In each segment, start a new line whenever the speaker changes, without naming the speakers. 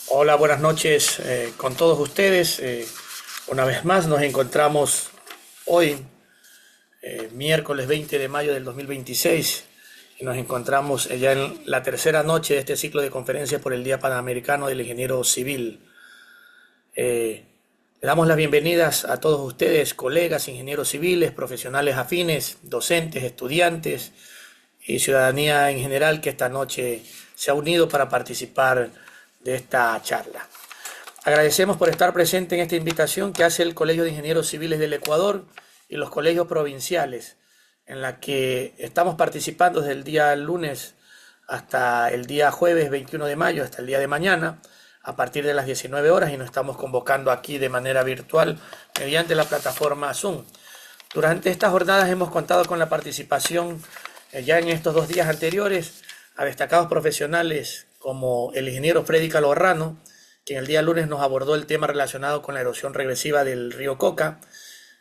Hola, buenas noches con todos ustedes. Una vez más nos encontramos hoy, miércoles 20 de mayo del 2026, y nos encontramos ya en la tercera noche de este ciclo de conferencias por el Día Panamericano del Ingeniero Civil. Le damos las bienvenidas a todos ustedes, colegas, ingenieros civiles, profesionales afines, docentes, estudiantes y ciudadanía en general que esta noche se ha unido para participar de esta charla. Agradecemos por estar presente en esta invitación que hace el Colegio de Ingenieros Civiles del Ecuador y los colegios provinciales, en la que estamos participando desde el día lunes hasta el día jueves 21 de mayo, hasta el día de mañana, a partir de las 19 horas, y nos estamos convocando aquí de manera virtual mediante la plataforma Zoom. Durante estas jornadas hemos contado con la participación ya en estos 2 días anteriores a destacados profesionales como el ingeniero Freddy Calorrano, quien el día lunes nos abordó el tema relacionado con la erosión regresiva del río Coca.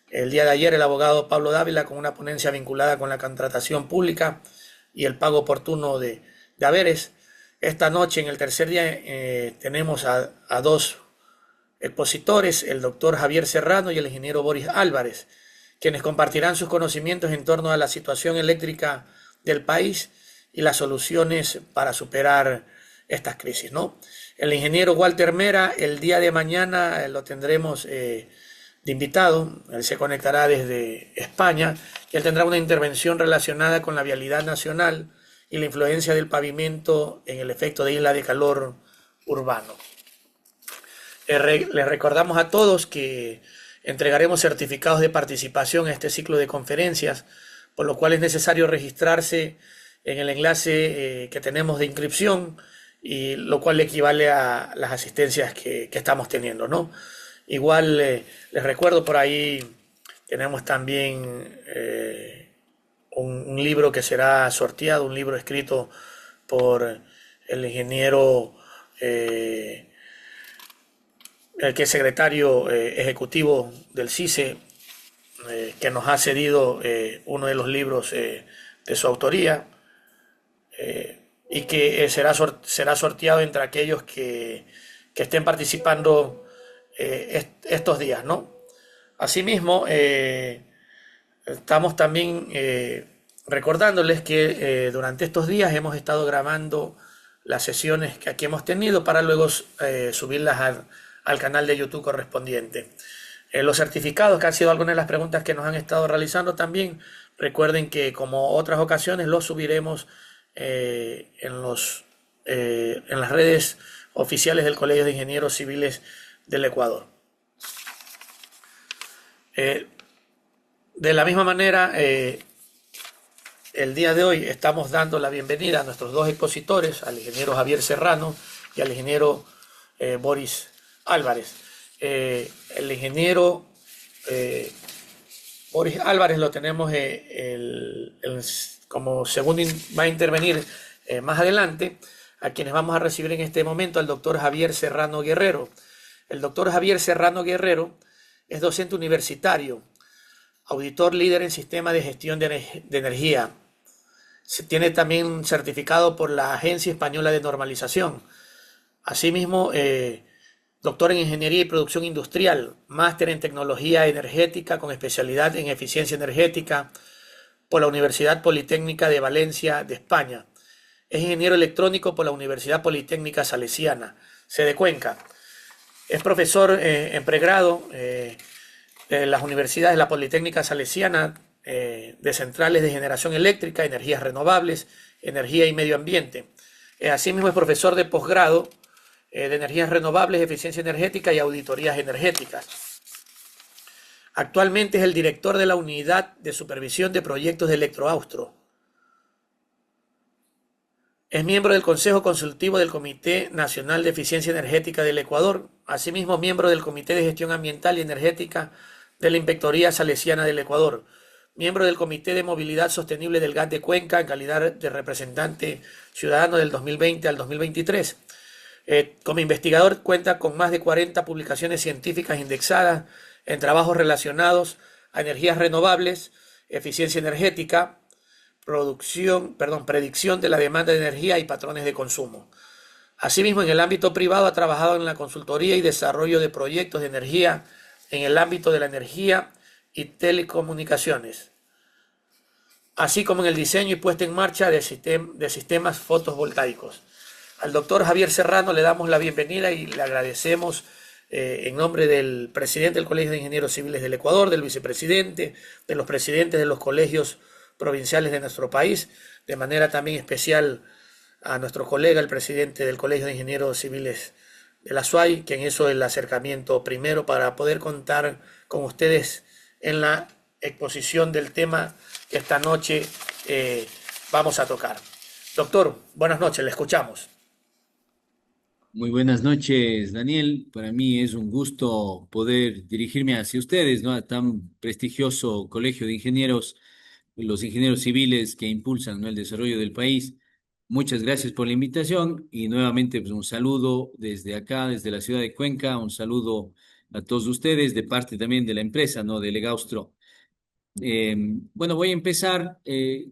El día de ayer el abogado Pablo Dávila con una ponencia vinculada con la contratación pública y el pago oportuno de haberes. Esta noche, en el tercer día, tenemos a 2 expositores, el doctor Javier Serrano y el ingeniero Boris Álvarez, quienes compartirán sus conocimientos en torno a la situación eléctrica del país y las soluciones para superar estas crisis, ¿no? El ingeniero Walter Mera, el día de mañana lo tendremos de invitado. Él se conectará desde España y él tendrá una intervención relacionada con la vialidad nacional y la influencia del pavimento en el efecto de isla de calor urbano. Les recordamos a todos que entregaremos certificados de participación a este ciclo de conferencias, por lo cual es necesario registrarse en el enlace que tenemos de inscripción, y lo cual equivale a las asistencias que estamos teniendo, ¿no? Igual les recuerdo, por ahí tenemos también un libro que será sorteado, un libro escrito por el ingeniero, el que es secretario ejecutivo del CICE, que nos ha cedido uno de los libros de su autoría, y que será sorteado entre aquellos que estén participando estos días, ¿no? Asimismo, estamos también recordándoles que durante estos días hemos estado grabando las sesiones que aquí hemos tenido para luego subirlas al canal de YouTube correspondiente. Los certificados, que han sido algunas de las preguntas que nos han estado realizando también, recuerden que como otras ocasiones los subiremos en las redes oficiales del Colegio de Ingenieros Civiles del Ecuador. De la misma manera, el día de hoy estamos dando la bienvenida a nuestros 2 expositores, al ingeniero Javier Serrano y al ingeniero Boris Álvarez. El ingeniero Boris Álvarez lo tenemos como segundo, va a intervenir más adelante, a quienes vamos a recibir en este momento al doctor Javier Serrano Guerrero. El doctor Javier Serrano Guerrero es docente universitario, auditor líder en sistema de gestión de energía. Se tiene también un certificado por la Agencia Española de Normalización. Asimismo, doctor en Ingeniería y Producción Industrial, máster en Tecnología Energética con especialidad en Eficiencia Energética por la Universidad Politécnica de Valencia de España. Es ingeniero electrónico por la Universidad Politécnica Salesiana, sede Cuenca. Es profesor en pregrado de las universidades de la Politécnica Salesiana, de centrales de generación eléctrica, energías renovables, energía y medio ambiente. Asimismo es profesor de posgrado de energías renovables, eficiencia energética y auditorías energéticas. Actualmente es el director de la Unidad de Supervisión de Proyectos de Electroaustro. Es miembro del Consejo Consultivo del Comité Nacional de Eficiencia Energética del Ecuador, asimismo miembro del Comité de Gestión Ambiental y Energética de la Inspectoría Salesiana del Ecuador, miembro del Comité de Movilidad Sostenible del GAT de Cuenca en calidad de representante ciudadano del 2020 al 2023. Como investigador cuenta con más de 40 publicaciones científicas indexadas en trabajos relacionados a energías renovables, eficiencia energética, predicción de la demanda de energía y patrones de consumo. Asimismo, en el ámbito privado ha trabajado en la consultoría y desarrollo de proyectos de energía en el ámbito de la energía y telecomunicaciones, así como en el diseño y puesta en marcha de sistemas fotovoltaicos. Al doctor Javier Serrano le damos la bienvenida y le agradecemos en nombre del presidente del Colegio de Ingenieros Civiles del Ecuador, del vicepresidente, de los presidentes de los colegios provinciales de nuestro país, de manera también especial a nuestro colega, el presidente del Colegio de Ingenieros Civiles de la SUAY, quien hizo el acercamiento primero para poder contar con ustedes en la exposición del tema que esta noche vamos a tocar. Doctor, buenas noches, le escuchamos.
Muy buenas noches, Daniel. Para mí es un gusto poder dirigirme hacia ustedes, ¿no? A tan prestigioso colegio de ingenieros, los ingenieros civiles que impulsan, ¿no?, el desarrollo del país. Muchas gracias por la invitación y nuevamente pues, un saludo desde acá, desde la ciudad de Cuenca, un saludo a todos ustedes de parte también de la empresa, ¿no?, de Legaustro. Bueno, voy a empezar,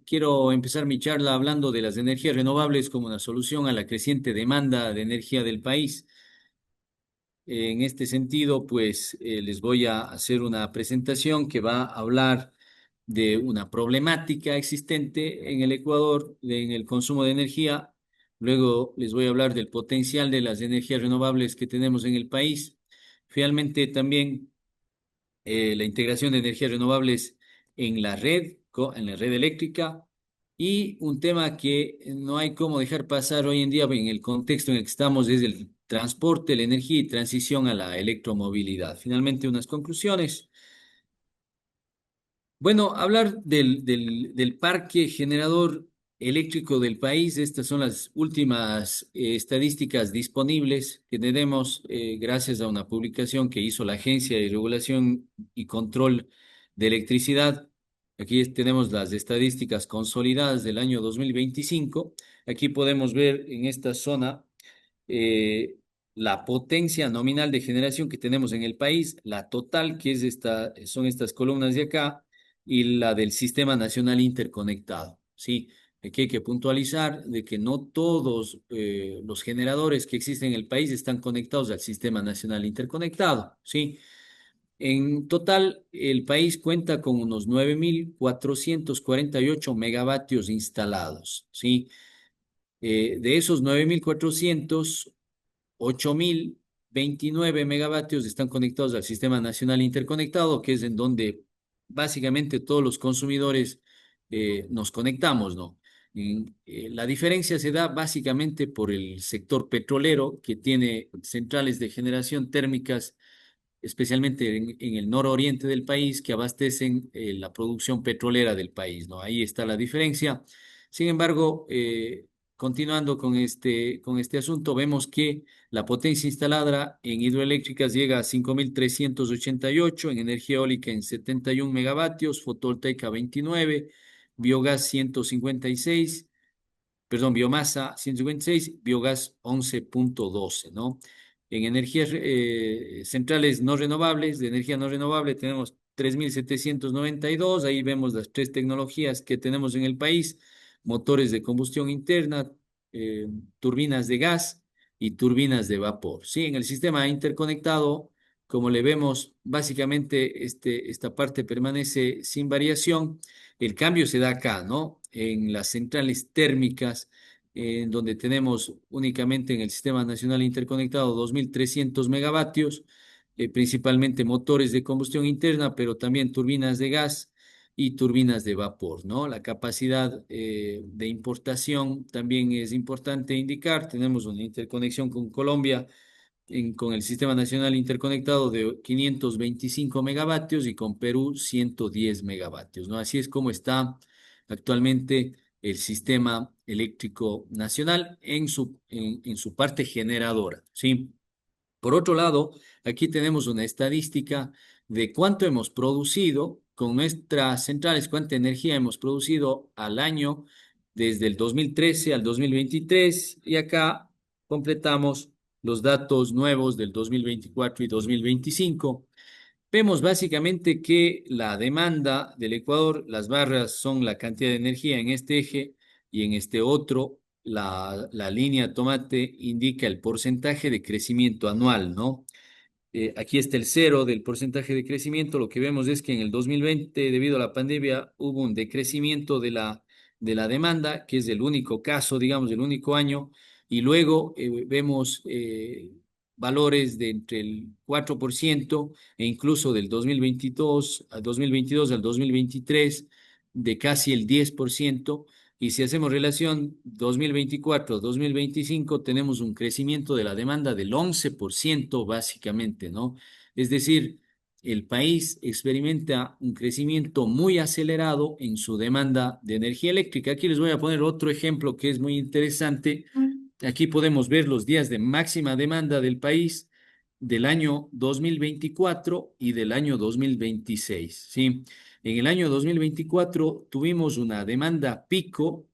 quiero empezar mi charla hablando de las energías renovables como una solución a la creciente demanda de energía del país. En este sentido, pues les voy a hacer una presentación que va a hablar de una problemática existente en el Ecuador en el consumo de energía. Luego les voy a hablar del potencial de las energías renovables que tenemos en el país. Finalmente, también la integración de energías renovables en la red, en la red eléctrica, y un tema que no hay cómo dejar pasar hoy en día en el contexto en el que estamos es el transporte, la energía y transición a la electromovilidad. Finalmente, unas conclusiones. Bueno, hablar del parque generador eléctrico del país, estas son las últimas estadísticas disponibles que tenemos gracias a una publicación que hizo la Agencia de Regulación y Control de Electricidad. Aquí tenemos las estadísticas consolidadas del año 2025. Aquí podemos ver en esta zona eh, la potencia nominal de generación que tenemos en el país, la total, que es son estas columnas de acá, y la del Sistema Nacional Interconectado. Sí, aquí hay que puntualizar de que no todos los generadores que existen en el país están conectados al Sistema Nacional Interconectado. Sí, en total, el país cuenta con unos 9.448 megavatios instalados. Sí, de esos 9.400, 8.029 megavatios están conectados al Sistema Nacional Interconectado, que es en donde básicamente todos los consumidores nos conectamos, ¿no? La diferencia se da básicamente por el sector petrolero, que tiene centrales de generación térmicas, especialmente en el nororiente del país, que abastecen la producción petrolera del país, ¿no? Ahí está la diferencia. Sin embargo, continuando con este asunto, vemos que la potencia instalada en hidroeléctricas llega a 5.388, en energía eólica en 71 megavatios, fotovoltaica 29, biogás 156, perdón, biomasa 156, biogás 11.12, ¿no? En energías centrales no renovables, de energía no renovable, tenemos 3.792. Ahí vemos las tres tecnologías que tenemos en el país: motores de combustión interna, turbinas de gas y turbinas de vapor. Sí, en el sistema interconectado, como le vemos, básicamente esta parte permanece sin variación. El cambio se da acá, ¿no? En las centrales térmicas, en donde tenemos únicamente en el Sistema Nacional Interconectado 2.300 megavatios, principalmente motores de combustión interna, pero también turbinas de gas y turbinas de vapor, ¿no? La capacidad de importación también es importante indicar. Tenemos una interconexión con Colombia con el Sistema Nacional Interconectado de 525 megavatios y con Perú 110 megavatios, ¿no? Así es como está actualmente el sistema eléctrico nacional en su parte generadora, ¿sí? Por otro lado, aquí tenemos una estadística de cuánto hemos producido con nuestras centrales, cuánta energía hemos producido al año desde el 2013 al 2023, y acá completamos los datos nuevos del 2024 y 2025. vemos básicamente que la demanda del Ecuador, las barras son la cantidad de energía en este eje y en este otro, la línea tomate indica el porcentaje de crecimiento anual, ¿no? Aquí está el cero del porcentaje de crecimiento. Lo que vemos es que en el 2020, debido a la pandemia, hubo un decrecimiento de la demanda, que es el único caso, digamos, el único año, y luego vemos valores de entre el 4% e incluso del 2022 al 2023 de casi el 10%. Y si hacemos relación 2024-2025, tenemos un crecimiento de la demanda del 11% básicamente, ¿no? Es decir, el país experimenta un crecimiento muy acelerado en su demanda de energía eléctrica. Aquí les voy a poner otro ejemplo que es muy interesante. Aquí podemos ver los días de máxima demanda del país del año 2024 y del año 2026, ¿sí? En el año 2024 tuvimos una demanda pico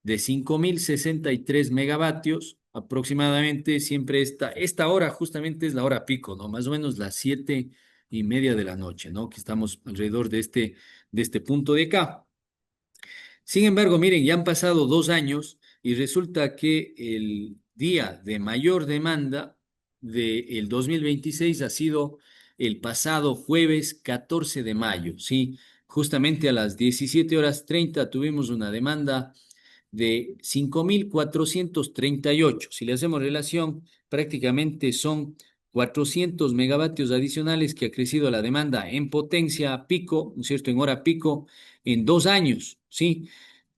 de 5.063 megavatios aproximadamente. Siempre esta hora justamente es la hora pico, ¿no? Más o menos las 7:30 de la noche, ¿no? Que estamos alrededor de este punto de acá. Sin embargo, miren, ya han pasado 2 años y resulta que el día de mayor demanda del 2026 ha sido el pasado jueves 14 de mayo, ¿sí? Justamente a las 17:30 tuvimos una demanda de 5.438. Si le hacemos relación, prácticamente son 400 megavatios adicionales que ha crecido la demanda en potencia pico, ¿no es cierto?, en hora pico, en 2 años, ¿sí?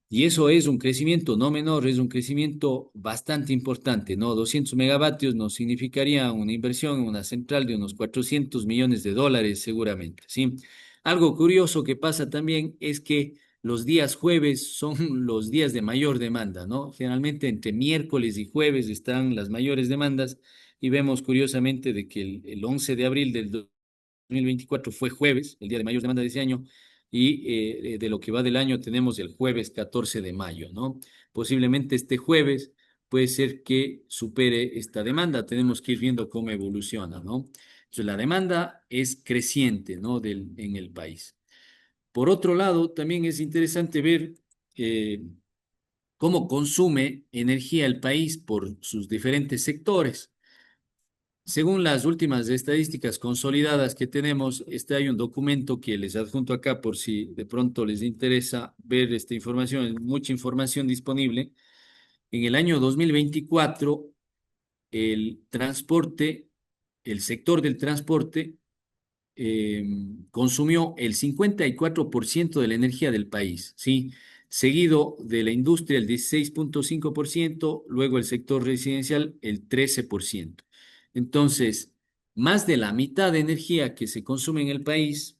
Y eso es un crecimiento no menor, es un crecimiento bastante importante, ¿no? 200 megavatios nos significaría una inversión en una central de unos 400 millones de dólares seguramente, ¿sí? Algo curioso que pasa también es que los días jueves son los días de mayor demanda, ¿no? Generalmente entre miércoles y jueves están las mayores demandas y vemos curiosamente de que el 11 de abril del 2024 fue jueves, el día de mayor demanda de ese año, y de lo que va del año tenemos el jueves 14 de mayo, ¿no? Posiblemente este jueves puede ser que supere esta demanda, tenemos que ir viendo cómo evoluciona, ¿no? Entonces la demanda es creciente, ¿no? En el país. Por otro lado, también es interesante ver eh, cómo consume energía el país por sus diferentes sectores. Según las últimas estadísticas consolidadas que tenemos, hay un documento que les adjunto acá por si de pronto les interesa ver esta información, hay mucha información disponible. En el año 2024, el transporte, el sector del transporte eh, consumió el 54% de la energía del país, ¿sí? Seguido de la industria el 16,5%, luego el sector residencial el 13%. Entonces, más de la mitad de energía que se consume en el país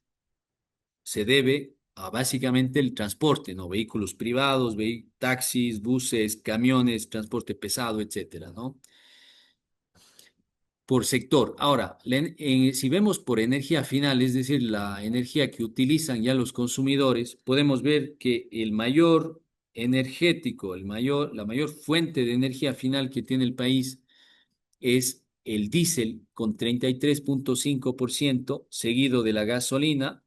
se debe a básicamente el transporte, ¿no? Vehículos privados, taxis, buses, camiones, transporte pesado, etcétera, ¿no? Por sector. Ahora, si vemos por energía final, es decir, la energía que utilizan ya los consumidores, podemos ver que el mayor energético, la mayor fuente de energía final que tiene el país es el diésel con 33,5%, seguido de la gasolina,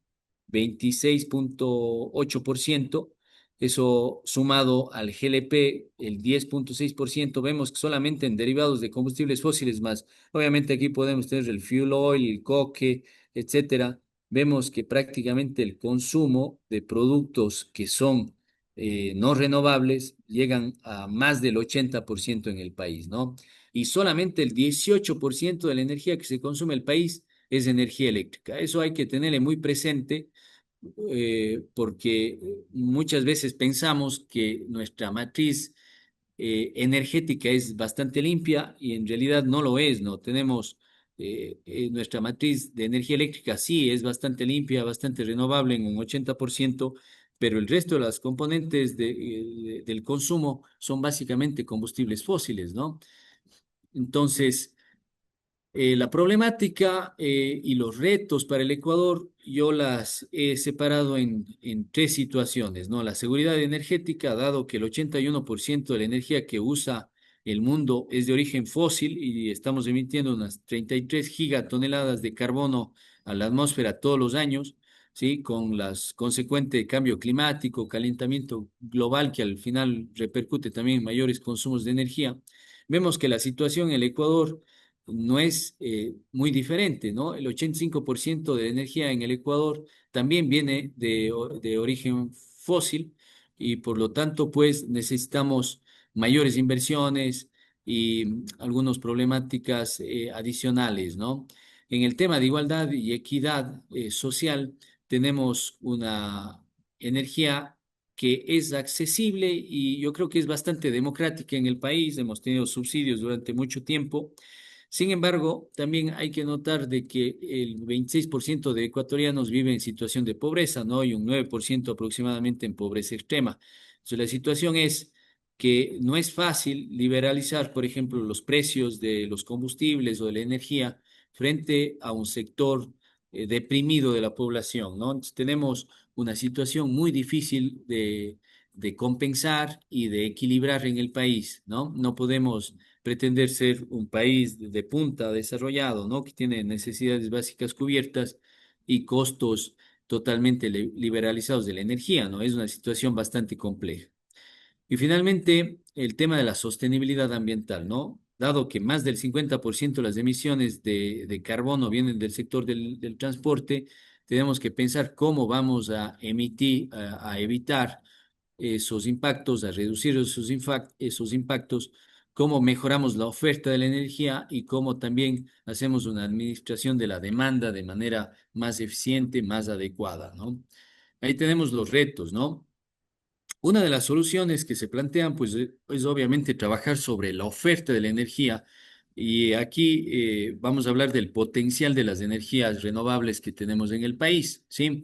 26,8%. Eso sumado al GLP, el 10,6%. Vemos que solamente en derivados de combustibles fósiles más, obviamente aquí podemos tener el fuel oil, el coque, etcétera. Vemos que prácticamente el consumo de productos que son no renovables llegan a más del 80% en el país, ¿no? Y solamente el 18% de la energía que se consume en el país es energía eléctrica. Eso hay que tenerle muy presente porque muchas veces pensamos que nuestra matriz energética es bastante limpia y en realidad no lo es, ¿no? Tenemos nuestra matriz de energía eléctrica sí es bastante limpia, bastante renovable en un 80%, pero el resto de las componentes del consumo son básicamente combustibles fósiles, ¿no? Entonces, la problemática y los retos para el Ecuador, yo las he separado en tres situaciones, ¿no? La seguridad energética, dado que el 81% de la energía que usa el mundo es de origen fósil y estamos emitiendo unas 33 gigatoneladas de carbono a la atmósfera todos los años, ¿sí? Con las consecuentes cambio climático, calentamiento global que al final repercute también en mayores consumos de energía, vemos que la situación en el Ecuador no es muy diferente, ¿no? El 85% de la energía en el Ecuador también viene de origen fósil y por lo tanto, pues necesitamos mayores inversiones y algunas problemáticas adicionales, ¿no? En el tema de igualdad y equidad social, tenemos una energía que es accesible y yo creo que es bastante democrática en el país. Hemos tenido subsidios durante mucho tiempo. Sin embargo, también hay que notar de que el 26% de ecuatorianos vive en situación de pobreza, ¿no? Y un 9% aproximadamente en pobreza extrema. Entonces, la situación es que no es fácil liberalizar, por ejemplo, los precios de los combustibles o de la energía frente a un sector deprimido de la población, ¿no? Entonces, tenemos una situación muy difícil de compensar y de equilibrar en el país, ¿no? No podemos pretender ser un país de punta desarrollado, ¿no? Que tiene necesidades básicas cubiertas y costos totalmente liberalizados de la energía, ¿no? Es una situación bastante compleja. Y finalmente, el tema de la sostenibilidad ambiental, ¿no? Dado que más del 50% de las emisiones de carbono vienen del sector del transporte, tenemos que pensar cómo vamos a emitir, a evitar esos impactos, a reducir esos impactos, cómo mejoramos la oferta de la energía y cómo también hacemos una administración de la demanda de manera más eficiente, más adecuada, ¿no? Ahí tenemos los retos, ¿no? Una de las soluciones que se plantean, pues, es obviamente trabajar sobre la oferta de la energía. Y aquí vamos a hablar del potencial de las energías renovables que tenemos en el país, ¿sí?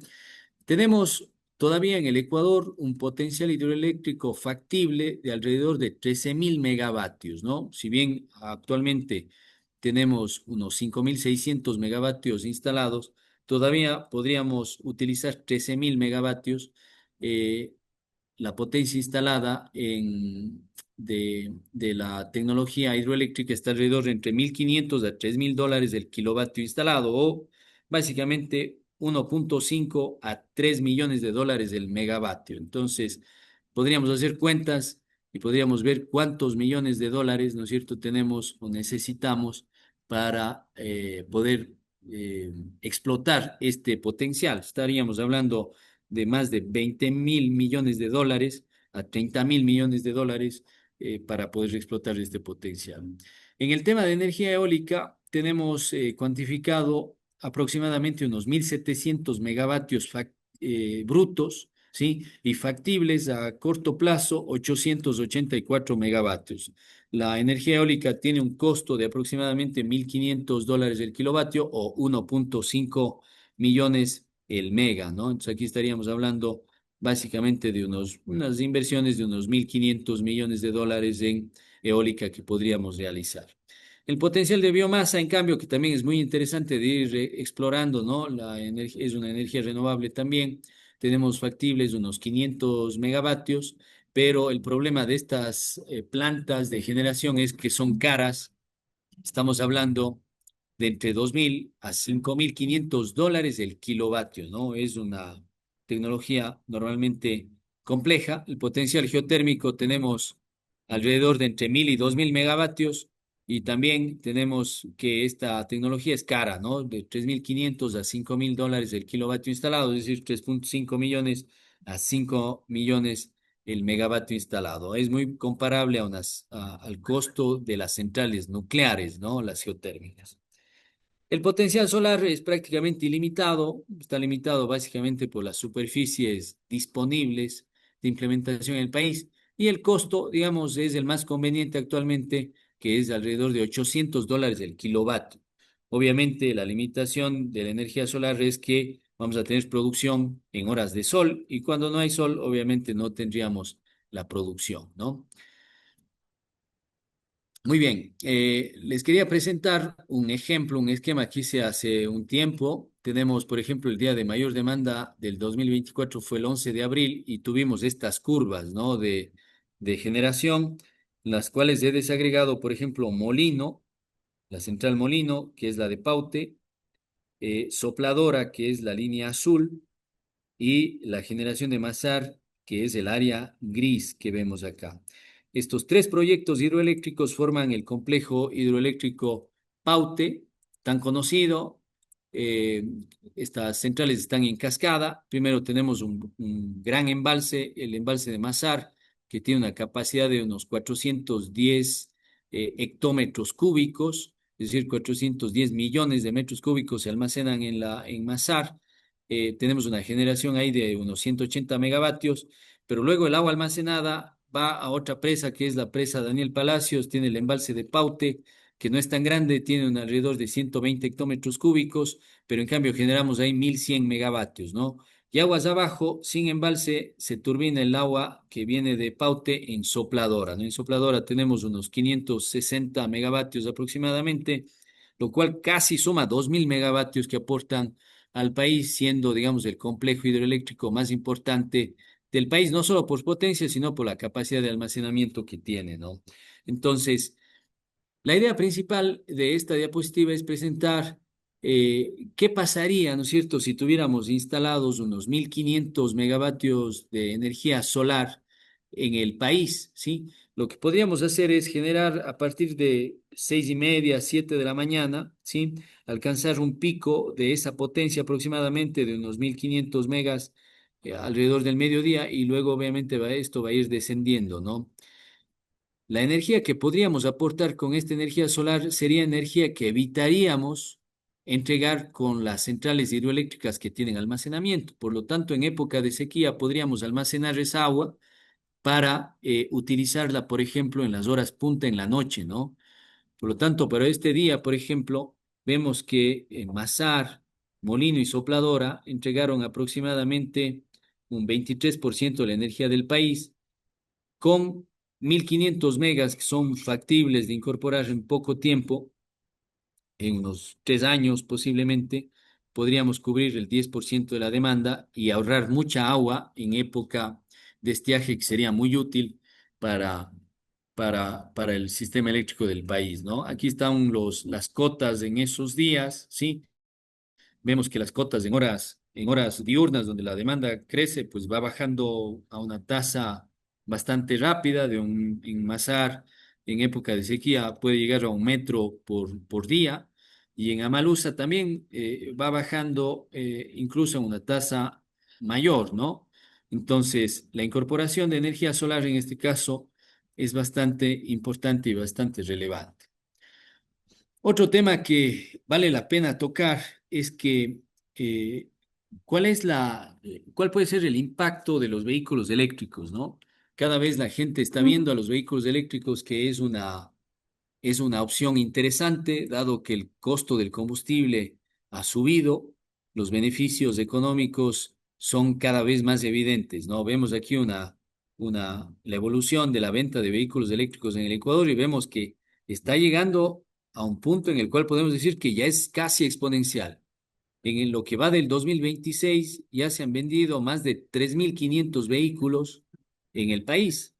Tenemos todavía en el Ecuador un potencial hidroeléctrico factible de alrededor de 13.000 megavatios, ¿no? Si bien actualmente tenemos unos 5.600 megavatios instalados, todavía podríamos utilizar 13.000 megavatios. eh, la potencia instalada de la tecnología hidroeléctrica está alrededor de entre 1.500 a 3.000 dólares el kilovatio instalado o básicamente 1.5 a 3 millones de dólares el megavatio. Entonces, podríamos hacer cuentas y podríamos ver cuántos millones de dólares, ¿no es cierto?, tenemos o necesitamos para poder explotar este potencial. Estaríamos hablando de más de 20.000 millones de dólares a 30.000 millones de dólares para poder explotar este potencial. En el tema de energía eólica, tenemos cuantificado aproximadamente unos 1.700 megavatios brutos, ¿sí? Y factibles a corto plazo, 884 megavatios. La energía eólica tiene un costo de aproximadamente 1.500 dólares el kilovatio o 1.5 millones el mega, ¿no? Entonces aquí estaríamos hablando básicamente de unas inversiones de unos 1.500 millones de dólares en eólica que podríamos realizar. El potencial de biomasa, en cambio, que también es muy interesante de ir explorando, ¿no? La energía es una energía renovable también. Tenemos factibles unos 500 megavatios, pero el problema de estas plantas de generación es que son caras. Estamos hablando de entre 2.000 a 5.500 dólares el kilovatio, ¿no? Es una tecnología normalmente compleja. El potencial geotérmico tenemos alrededor de entre 1.000 y 2.000 megavatios y también tenemos que esta tecnología es cara, ¿no? De 3.500 a 5.000 dólares el kilovatio instalado, es decir, 3.5 millones a 5 millones el megavatio instalado. Es muy comparable al costo de las centrales nucleares, ¿no? Las geotérmicas. El potencial solar es prácticamente ilimitado, está limitado básicamente por las superficies disponibles de implementación en el país y el costo, digamos, es el más conveniente actualmente, que es de alrededor de 800 dólares el kilovatio. Obviamente, la limitación de la energía solar es que vamos a tener producción en horas de sol y cuando no hay sol, obviamente no tendríamos la producción, ¿no? Muy bien, les quería presentar un ejemplo, un esquema que hice hace un tiempo. Tenemos, por ejemplo, el día de mayor demanda del 2024 fue el 11 de abril y tuvimos estas curvas, ¿no? de generación, las cuales he desagregado, por ejemplo, Molino, la central Molino, que es la de Paute, Sopladora, que es la línea azul, y la generación de Masar, que es el área gris que vemos acá. Estos tres proyectos hidroeléctricos forman el complejo hidroeléctrico Paute, tan conocido. Eh, Estas centrales están en cascada. Primero tenemos un gran embalse, el embalse de Masar, que tiene una capacidad de unos 410 hectómetros cúbicos, es decir, 410 millones de metros cúbicos se almacenan en Masar. Tenemos una generación ahí de unos 180 megavatios, pero luego el agua almacenada va a otra presa que es la presa Daniel Palacios, tiene el embalse de Paute, que no es tan grande, tiene un alrededor de 120 hectómetros cúbicos, pero en cambio generamos ahí 1100 megavatios, ¿no? Y aguas abajo, sin embalse, se turbina el agua que viene de Paute en sopladora, ¿no? En sopladora tenemos unos 560 megavatios aproximadamente, lo cual casi suma 2000 megavatios que aportan al país, siendo, digamos, el complejo hidroeléctrico más importante del país, no solo por potencia, sino por la capacidad de almacenamiento que tiene, ¿no? Entonces, la idea principal de esta diapositiva es presentar qué pasaría, ¿no es cierto?, si tuviéramos instalados unos 1500 megavatios de energía solar en el país, ¿sí? Lo que podríamos hacer es generar a partir de 6:30, 7 de la mañana, ¿sí? Alcanzar un pico de esa potencia aproximadamente de unos 1500 megas alrededor del mediodía y luego obviamente esto va a ir descendiendo, ¿no? La energía que podríamos aportar con esta energía solar sería energía que evitaríamos entregar con las centrales hidroeléctricas que tienen almacenamiento. Por lo tanto, en época de sequía podríamos almacenar esa agua para utilizarla, por ejemplo, en las horas punta en la noche, ¿no? Por lo tanto, para este día, por ejemplo, vemos que en Masar, Molino y Sopladora entregaron aproximadamente un 23% de la energía del país con 1500 megas que son factibles de incorporar en poco tiempo, en unos 3 años posiblemente, podríamos cubrir el 10% de la demanda y ahorrar mucha agua en época de estiaje que sería muy útil para, para el sistema eléctrico del país, ¿no? Aquí están las cotas en esos días, ¿sí? Vemos que las cotas en horas diurnas donde la demanda crece, pues va bajando a una tasa bastante rápida en Masar, en época de sequía puede llegar a 1 metro por día, y en Amalusa también va bajando incluso a una tasa mayor, ¿no? Entonces, la incorporación de energía solar en este caso es bastante importante y bastante relevante. Otro tema que vale la pena tocar es que eh, cuál puede ser el impacto de los vehículos eléctricos, ¿no? Cada vez la gente está viendo a los vehículos eléctricos que es una opción interesante, dado que el costo del combustible ha subido, los beneficios económicos son cada vez más evidentes, ¿no? Vemos aquí la evolución de la venta de vehículos eléctricos en el Ecuador y vemos que está llegando a un punto en el cual podemos decir que ya es casi exponencial. Lo que va del 2026 ya se han vendido más de 3.500 vehículos en el país.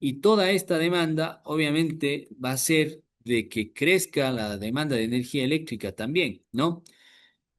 Y toda esta demanda obviamente va a ser de que crezca la demanda de energía eléctrica también, ¿no?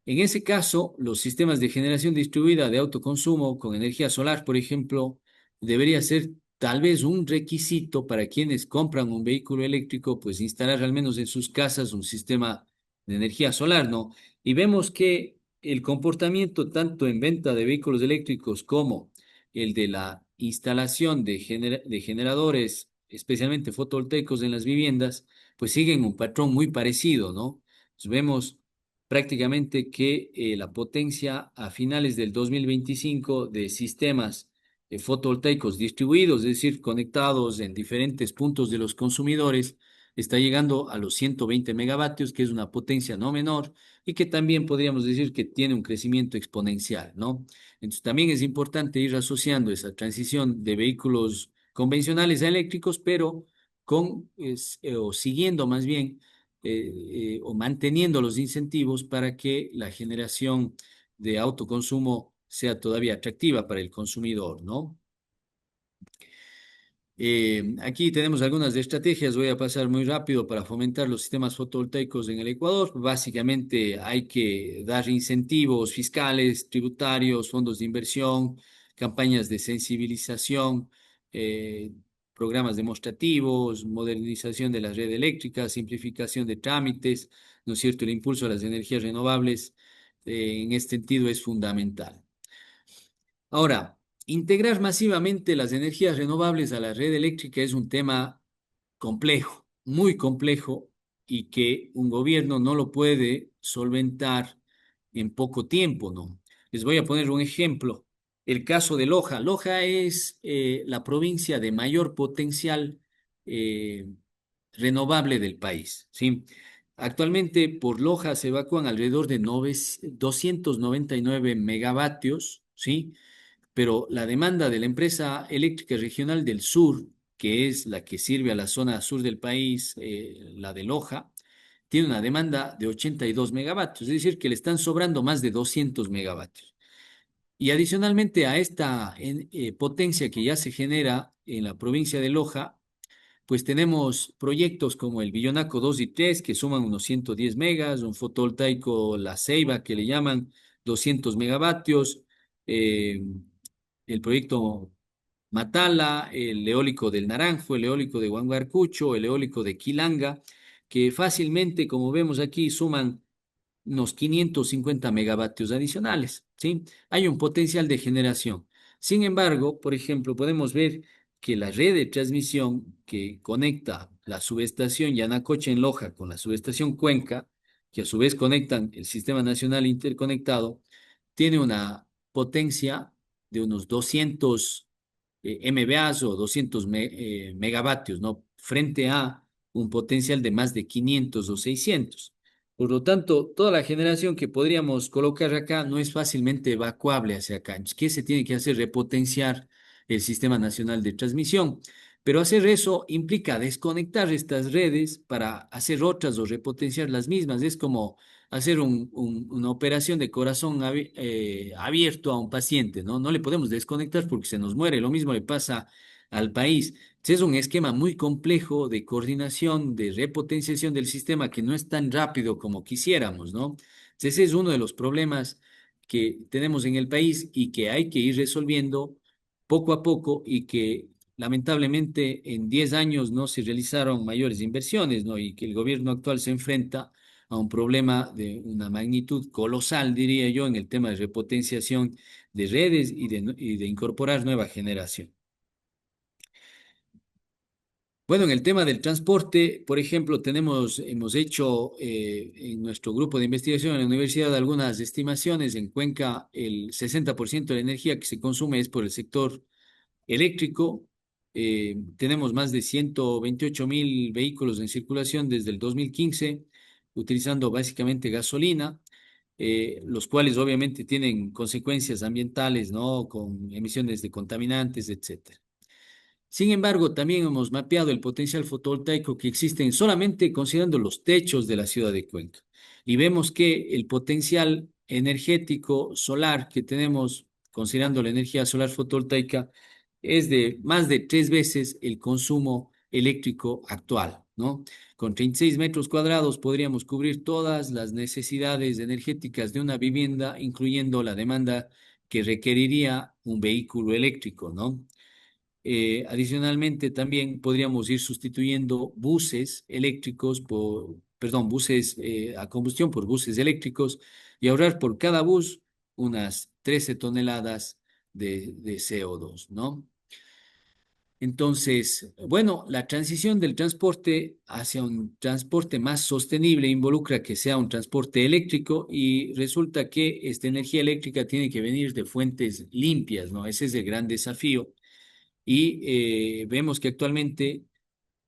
En ese caso, los sistemas de generación distribuida de autoconsumo con energía solar, por ejemplo, debería ser tal vez un requisito para quienes compran un vehículo eléctrico, pues instalar al menos en sus casas un sistema de energía solar, ¿no? Y vemos que el comportamiento tanto en venta de vehículos eléctricos como el de la instalación de generadores, especialmente fotovoltaicos en las viviendas, pues siguen un patrón muy parecido, ¿no? Entonces, vemos prácticamente que la potencia a finales del 2025 de sistemas fotovoltaicos distribuidos, es decir, conectados en diferentes puntos de los consumidores, está llegando a los 120 megavatios, que es una potencia no menor y que también podríamos decir que tiene un crecimiento exponencial, ¿no? Entonces, también es importante ir asociando esa transición de vehículos convencionales a eléctricos, pero o siguiendo más bien o manteniendo los incentivos para que la generación de autoconsumo sea todavía atractiva para el consumidor, ¿no? Aquí tenemos algunas estrategias, voy a pasar muy rápido para fomentar los sistemas fotovoltaicos en el Ecuador. Básicamente hay que dar incentivos fiscales, tributarios, fondos de inversión, campañas de sensibilización, eh, programas demostrativos, modernización de la red eléctrica, simplificación de trámites, ¿no es cierto? El impulso a las energías renovables, en este sentido es fundamental. Ahora, integrar masivamente las energías renovables a la red eléctrica es un tema complejo, muy complejo, y que un gobierno no lo puede solventar en poco tiempo, ¿no? Les voy a poner un ejemplo. El caso de Loja. Loja es la provincia de mayor potencial eh, renovable del país, ¿sí? Actualmente por Loja se evacúan alrededor de 299 megavatios, ¿sí? Pero la demanda de la empresa eléctrica regional del sur, que es la que sirve a la zona sur del país, la de Loja, tiene una demanda de 82 megavatios, es decir, que le están sobrando más de 200 megavatios. Y adicionalmente a esta potencia que ya se genera en la provincia de Loja, pues tenemos proyectos como el Billonaco 2 y 3 que suman unos 110 megas, un fotovoltaico La Ceiba que le llaman 200 megavatios, eh, el proyecto Matala, el eólico del Naranjo, el eólico de Huangarcucho, el eólico de Quilanga, que fácilmente, como vemos aquí, suman unos 550 megavatios adicionales, ¿sí? Hay un potencial de generación. Sin embargo, por ejemplo, podemos ver que la red de transmisión que conecta la subestación Yanacocha en Loja con la subestación Cuenca, que a su vez conectan el Sistema Nacional Interconectado, tiene una potencia de unos 200 MVAs o 200 megavatios, ¿no? Frente a un potencial de más de 500 o 600. Por lo tanto, toda la generación que podríamos colocar acá no es fácilmente evacuable hacia acá. Entonces, ¿qué se tiene que hacer? Repotenciar el Sistema Nacional de Transmisión. Pero hacer eso implica desconectar estas redes para hacer otras o repotenciar las mismas. Es como hacer una operación de corazón abierto a un paciente, ¿no? No le podemos desconectar porque se nos muere. Lo mismo le pasa al país. Es un esquema muy complejo de coordinación, de repotenciación del sistema que no es tan rápido como quisiéramos, ¿no? Ese es uno de los problemas que tenemos en el país y que hay que ir resolviendo poco a poco y que lamentablemente en 10 años no se realizaron mayores inversiones, ¿no? Y que el gobierno actual se enfrenta a un problema de una magnitud colosal, diría yo, en el tema de repotenciación de redes y de incorporar nueva generación. Bueno, en el tema del transporte, por ejemplo, hemos hecho en nuestro grupo de investigación en la universidad algunas estimaciones. En Cuenca, el 60% de la energía que se consume es por el sector eléctrico. Tenemos más de 128.000 vehículos en circulación desde el 2015, utilizando básicamente gasolina, los cuales obviamente tienen consecuencias ambientales, ¿no? Con emisiones de contaminantes, etcétera. Sin embargo, también hemos mapeado el potencial fotovoltaico que existe solamente considerando los techos de la ciudad de Cuenca. Y vemos que el potencial energético solar que tenemos, considerando la energía solar fotovoltaica, es de más de 3 veces el consumo eléctrico actual, ¿no? Con 36 metros cuadrados podríamos cubrir todas las necesidades energéticas de una vivienda, incluyendo la demanda que requeriría un vehículo eléctrico, ¿no? Adicionalmente, también podríamos ir sustituyendo buses eléctricos perdón, buses a combustión por buses eléctricos y ahorrar por cada bus unas 13 toneladas de CO2, ¿no? Entonces, bueno, la transición del transporte hacia un transporte más sostenible involucra que sea un transporte eléctrico y resulta que esta energía eléctrica tiene que venir de fuentes limpias, ¿no? Ese es el gran desafío y vemos que actualmente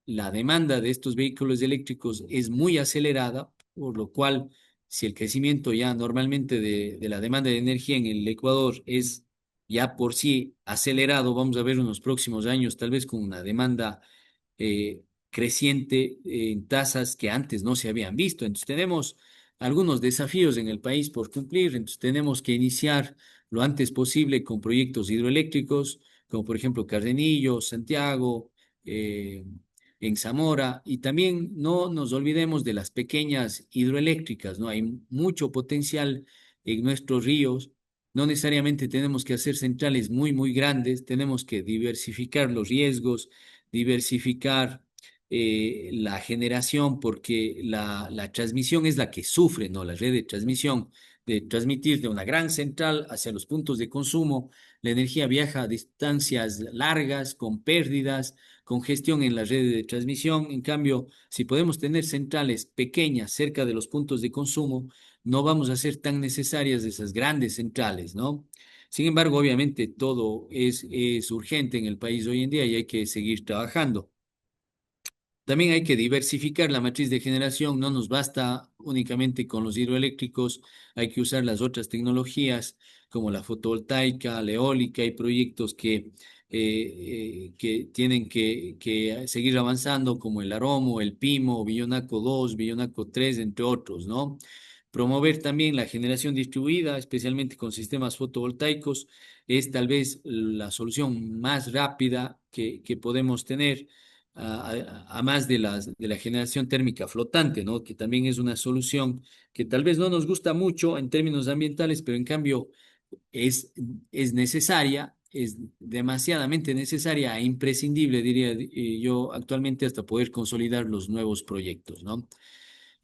la demanda de estos vehículos eléctricos es muy acelerada, por lo cual si el crecimiento ya normalmente de la demanda de energía en el Ecuador es ya por sí acelerado, vamos a ver en los próximos años tal vez con una demanda creciente en tasas que antes no se habían visto. Entonces tenemos algunos desafíos en el país por cumplir, entonces tenemos que iniciar lo antes posible con proyectos hidroeléctricos, como por ejemplo Cardenillo, Santiago, eh, en Zamora, y también no nos olvidemos de las pequeñas hidroeléctricas, ¿no? Hay mucho potencial en nuestros ríos. No necesariamente tenemos que hacer centrales muy, muy grandes, tenemos que diversificar los riesgos, diversificar la generación, porque la transmisión es la que sufre, ¿no? La red de transmisión, de transmitir de una gran central hacia los puntos de consumo, la energía viaja a distancias largas, con pérdidas, congestión en la red de transmisión. En cambio, si podemos tener centrales pequeñas cerca de los puntos de consumo, no vamos a ser tan necesarias esas grandes centrales, ¿no? Sin embargo, obviamente todo es urgente en el país hoy en día y hay que seguir trabajando. También hay que diversificar la matriz de generación, no nos basta únicamente con los hidroeléctricos, hay que usar las otras tecnologías como la fotovoltaica, la eólica. Hay proyectos que tienen que seguir avanzando, como el Aromo, el Pimo, Billonaco 2, Billonaco 3, entre otros, ¿no? Promover también la generación distribuida, especialmente con sistemas fotovoltaicos, es tal vez la solución más rápida que podemos tener, a más de de la generación térmica flotante, ¿no? Que también es una solución que tal vez no nos gusta mucho en términos ambientales, pero en cambio es, es necesaria, es demasiadamente necesaria e imprescindible, diría yo, actualmente, hasta poder consolidar los nuevos proyectos, ¿no?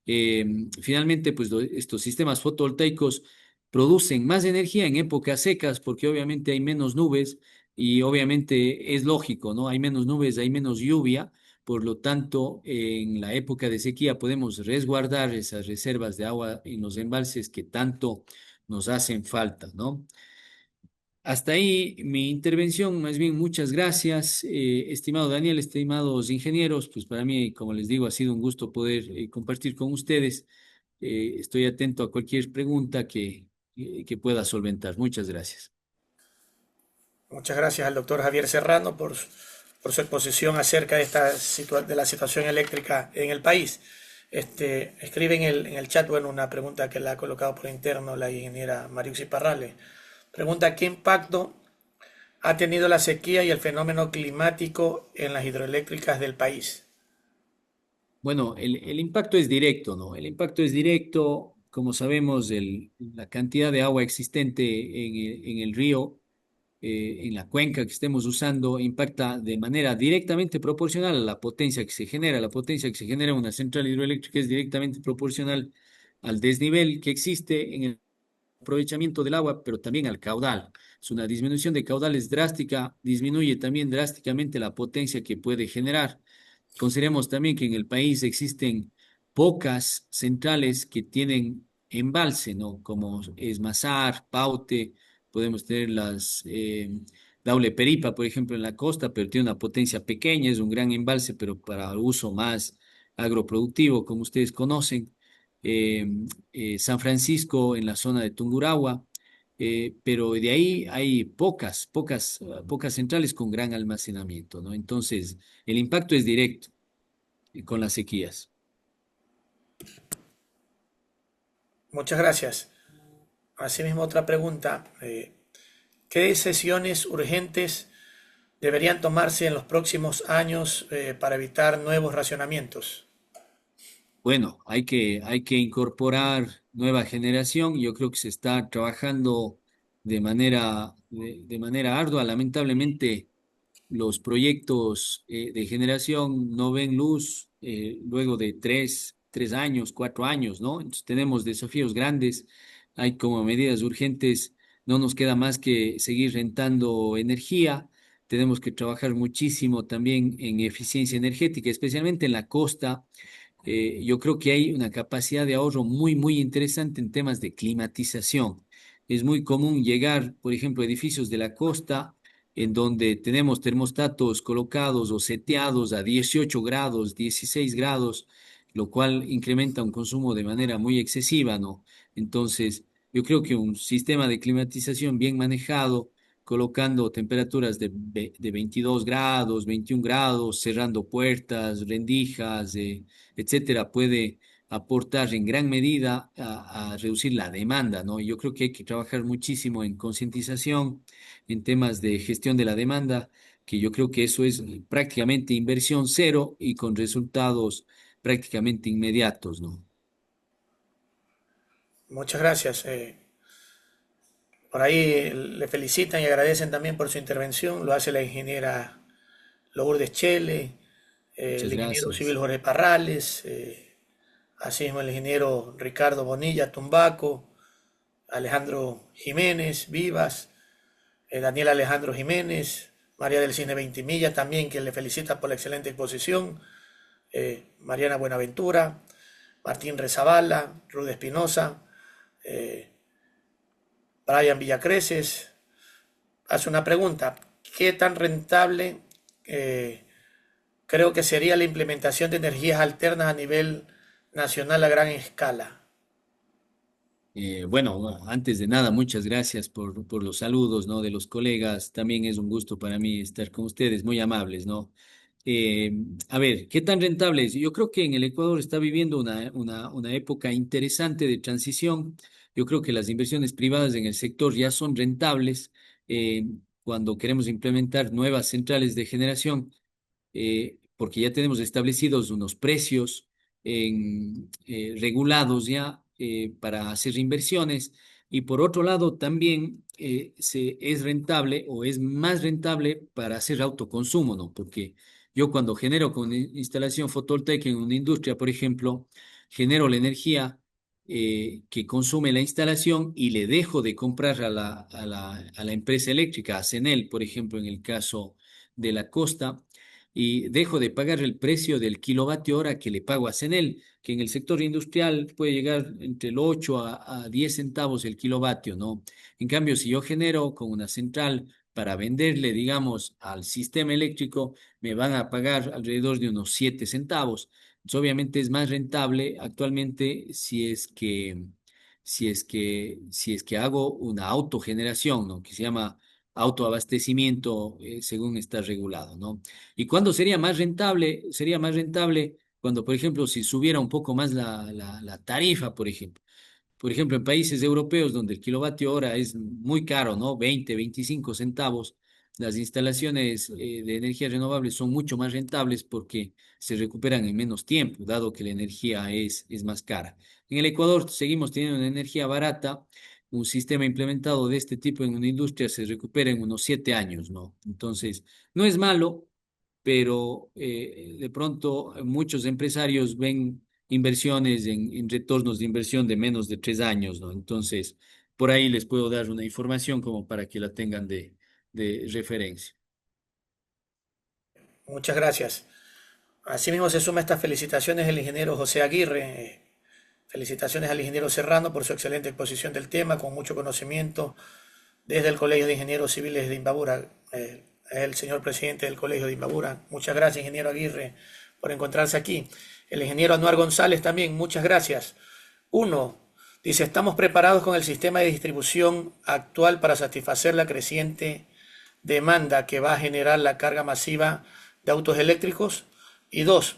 Eh, Finalmente, pues estos sistemas fotovoltaicos producen más energía en épocas secas, porque obviamente hay menos nubes y obviamente es lógico, ¿no? Hay menos nubes, hay menos lluvia. Por lo tanto, en la época de sequía podemos resguardar esas reservas de agua en los embalses que tanto nos hacen falta, ¿no? Hasta ahí mi intervención. Más bien, muchas gracias, estimado Daniel, estimados ingenieros. Pues para mí, como les digo, ha sido un gusto poder compartir con ustedes. Estoy atento a cualquier pregunta que pueda solventar. Muchas gracias.
Muchas gracias al doctor Javier Serrano por su exposición acerca de, de la situación eléctrica en el país. Escribe en el chat, bueno, una pregunta que le ha colocado por interno la ingeniera Mariuxi Parrales. Pregunta, ¿qué impacto ha tenido la sequía y el fenómeno climático en las hidroeléctricas del país?
Bueno, el impacto es directo, ¿no? El impacto es directo. Como sabemos, la cantidad de agua existente en el río, en la cuenca que estemos usando, impacta de manera directamente proporcional a la potencia que se genera. La potencia que se genera en una central hidroeléctrica es directamente proporcional al desnivel que existe en el aprovechamiento del agua, pero también al caudal. Es una disminución de caudales drástica, disminuye también drásticamente la potencia que puede generar. Consideremos también que en el país existen pocas centrales que tienen embalse, ¿no? Como es Mazar, Paute. Podemos tener las Daule Peripa, por ejemplo, en la costa, pero tiene una potencia pequeña, es un gran embalse, pero para uso más agroproductivo, como ustedes conocen. Eh, San Francisco en la zona de Tungurahua. Pero de ahí hay pocas centrales con gran almacenamiento, ¿no? Entonces, el impacto es directo con las sequías.
Muchas gracias. Asimismo, otra pregunta. ¿Qué decisiones urgentes deberían tomarse en los próximos años para evitar nuevos racionamientos?
Bueno, hay que incorporar nueva generación. Yo creo que se está trabajando de manera ardua. Lamentablemente, los proyectos de generación no ven luz luego de 3 años, 4 años, ¿no? Entonces tenemos desafíos grandes, hay como medidas urgentes, no nos queda más que seguir rentando energía. Tenemos que trabajar muchísimo también en eficiencia energética, especialmente en la costa. Yo creo que hay una capacidad de ahorro muy, muy interesante en temas de climatización. Es muy común llegar, por ejemplo, a edificios de la costa en donde tenemos termostatos colocados o seteados a 18 grados, 16 grados, lo cual incrementa un consumo de manera muy excesiva, ¿no? Entonces, yo creo que un sistema de climatización bien manejado, colocando temperaturas de 22 grados, 21 grados, cerrando puertas, rendijas, etcétera, puede aportar en gran medida a reducir la demanda, ¿no? Yo creo que hay que trabajar muchísimo en concientización, en temas de gestión de la demanda, que yo creo que eso es prácticamente inversión cero y con resultados prácticamente inmediatos, ¿no?
Muchas gracias. Por ahí le felicitan y agradecen también por su intervención. Lo hace la ingeniera Lourdes Chele,
Muchas
el ingeniero civil
gracias.
Jorge Parrales, asimismo el ingeniero Ricardo Bonilla Tumbaco, Alejandro Jiménez Vivas, Daniel Alejandro Jiménez, María del Cine Veintimilla también, que le felicita por la excelente exposición, Mariana Buenaventura, Martín Rezabala, Rude Espinosa, eh, Brian Villacreces. Hace una pregunta: ¿qué tan rentable eh, creo que sería la implementación de energías alternas a nivel nacional a gran escala?
Bueno, antes de nada, muchas gracias por los saludos, ¿no? De los colegas. También es un gusto para mí estar con ustedes, muy amables, ¿no? Eh, a ver, ¿qué tan rentable es? Yo creo que en el Ecuador está viviendo una época interesante de transición. Yo creo que las inversiones privadas en el sector ya son rentables. eh, Cuando queremos implementar nuevas centrales de generación, porque ya tenemos establecidos unos precios regulados ya para hacer inversiones. Y por otro lado, también es rentable o es más rentable para hacer autoconsumo, ¿no? Porque yo cuando genero con instalación fotovoltaica en una industria, por ejemplo, genero la energía que consume la instalación y le dejo de comprar a la empresa eléctrica, a CENEL, por ejemplo, en el caso de la costa, y dejo de pagar el precio del kilovatio hora que le pago a CENEL, que en el sector industrial puede llegar entre el 8 a 10 centavos el kilovatio, ¿no? En cambio, si yo genero con una central para venderle, digamos, al sistema eléctrico, me van a pagar alrededor de unos 7 centavos. Entonces, obviamente es más rentable actualmente si es que hago una autogeneración, ¿no? Que se llama autoabastecimiento, según está regulado, ¿no? ¿Y cuándo sería más rentable? Sería más rentable cuando, por ejemplo, si subiera un poco más la tarifa, por ejemplo. Por ejemplo, en países europeos donde el kilovatio hora es muy caro, ¿no? 20, 25 centavos, las instalaciones de energía renovable son mucho más rentables porque se recuperan en menos tiempo, dado que la energía es más cara. En el Ecuador seguimos teniendo una energía barata. Un sistema implementado de este tipo en una industria se recupera en unos 7 años, ¿no? Entonces, no es malo, pero de pronto muchos empresarios ven inversiones en retornos de inversión de menos de 3 años, ¿no? Entonces, por ahí les puedo dar una información como para que la tengan de referencia.
Muchas gracias. Asimismo se suma a estas felicitaciones el ingeniero José Aguirre. Felicitaciones al ingeniero Serrano por su excelente exposición del tema, con mucho conocimiento desde el Colegio de Ingenieros Civiles de Imbabura. Es el señor presidente del Colegio de Imbabura. Muchas gracias, ingeniero Aguirre, por encontrarse aquí. El ingeniero Anuar González también, muchas gracias. Uno, dice, estamos preparados con el sistema de distribución actual para satisfacer la creciente demanda que va a generar la carga masiva de autos eléctricos. Y dos,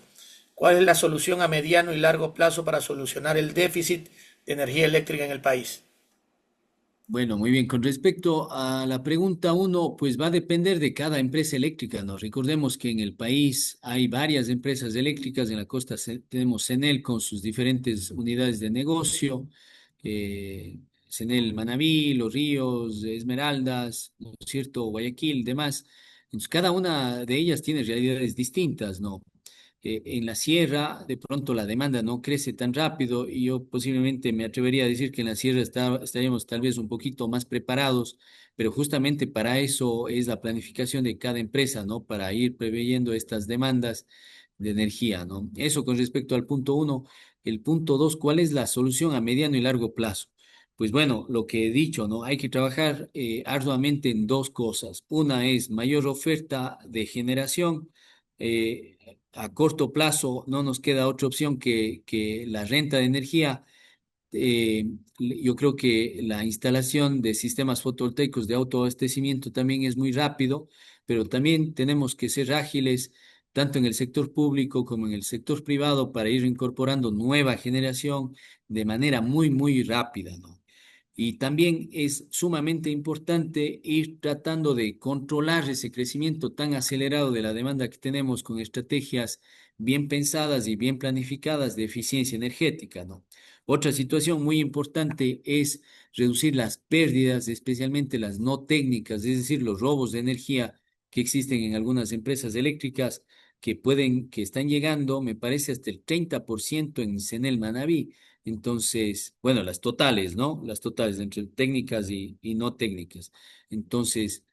¿cuál es la solución a mediano y largo plazo para solucionar el déficit de energía eléctrica en el país?
Bueno, muy bien. Con respecto a la pregunta uno, pues va a depender de cada empresa eléctrica, ¿no? Recordemos que en el país hay varias empresas eléctricas. En la costa tenemos CENEL con sus diferentes unidades de negocio, eh, CENEL Manabí, Los Ríos, Esmeraldas, ¿no es cierto? Guayaquil, demás. Entonces, cada una de ellas tiene realidades distintas, ¿no? En la sierra, de pronto la demanda no crece tan rápido y yo posiblemente me atrevería a decir que en la sierra estaríamos tal vez un poquito más preparados, pero justamente para eso es la planificación de cada empresa, ¿no? Para ir preveyendo estas demandas de energía, ¿no? Eso con respecto al punto uno. El punto dos, ¿cuál es la solución a mediano y largo plazo? Pues bueno, lo que he dicho, ¿no? Hay que trabajar arduamente en dos cosas. Una es mayor oferta de generación. A corto plazo no nos queda otra opción que la renta de energía. Yo creo que la instalación de sistemas fotovoltaicos de autoabastecimiento también es muy rápido, pero también tenemos que ser ágiles tanto en el sector público como en el sector privado para ir incorporando nueva generación de manera muy, muy rápida, ¿no? Y también es sumamente importante ir tratando de controlar ese crecimiento tan acelerado de la demanda que tenemos con estrategias bien pensadas y bien planificadas de eficiencia energética, ¿no? Otra situación muy importante es reducir las pérdidas, especialmente las no técnicas, es decir, los robos de energía que existen en algunas empresas eléctricas que están llegando, me parece, hasta el 30% en Senel Manabí. Entonces, bueno, las totales, ¿no? Las totales entre técnicas y no técnicas. Entonces,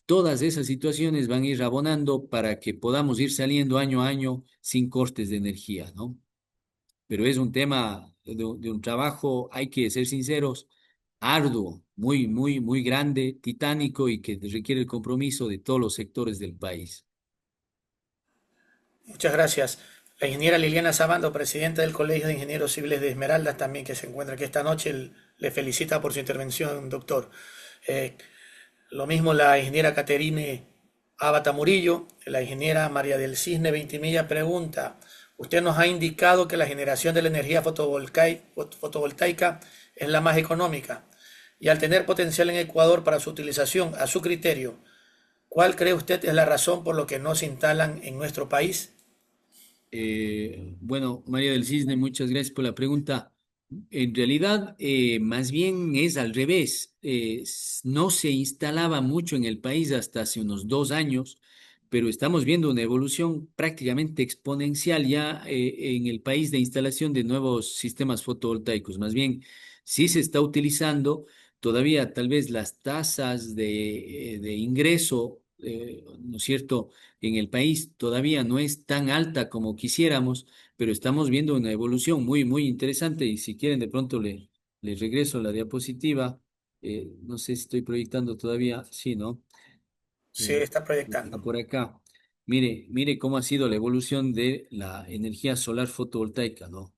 todas esas situaciones van a ir abonando para que podamos ir saliendo año a año sin cortes de energía, ¿no? Pero es un tema de un trabajo, hay que ser sinceros, arduo, muy, muy, muy grande, titánico y que requiere el compromiso de todos los sectores del país.
Muchas gracias. La ingeniera Liliana Sabando, presidenta del Colegio de Ingenieros Civiles de Esmeraldas, también que se encuentra aquí esta noche, le felicita por su intervención, doctor. Eh, lo mismo la ingeniera Caterine Ábata Murillo, la ingeniera María del Cisne Ventimilla pregunta, usted nos ha indicado que la generación de la energía fotovoltaica es la más económica y al tener potencial en Ecuador para su utilización, a su criterio, ¿cuál cree usted es la razón por lo que no se instalan en nuestro país?
Bueno, María del Cisne, muchas gracias por la pregunta. En realidad, más bien es al revés. No se instalaba mucho en el país hasta hace unos 2 años, pero estamos viendo una evolución prácticamente exponencial ya en el país de instalación de nuevos sistemas fotovoltaicos. Más bien, sí se está utilizando. Todavía tal vez las tasas de ingreso, ¿no es cierto?, en el país todavía no es tan alta como quisiéramos, pero estamos viendo una evolución muy, muy interesante y si quieren de pronto le regreso la diapositiva. No sé si estoy proyectando todavía, sí, ¿no?
Se
Eh,
está
está
proyectando.
por acá. Mire, mire cómo ha sido la evolución de la energía solar fotovoltaica, ¿no?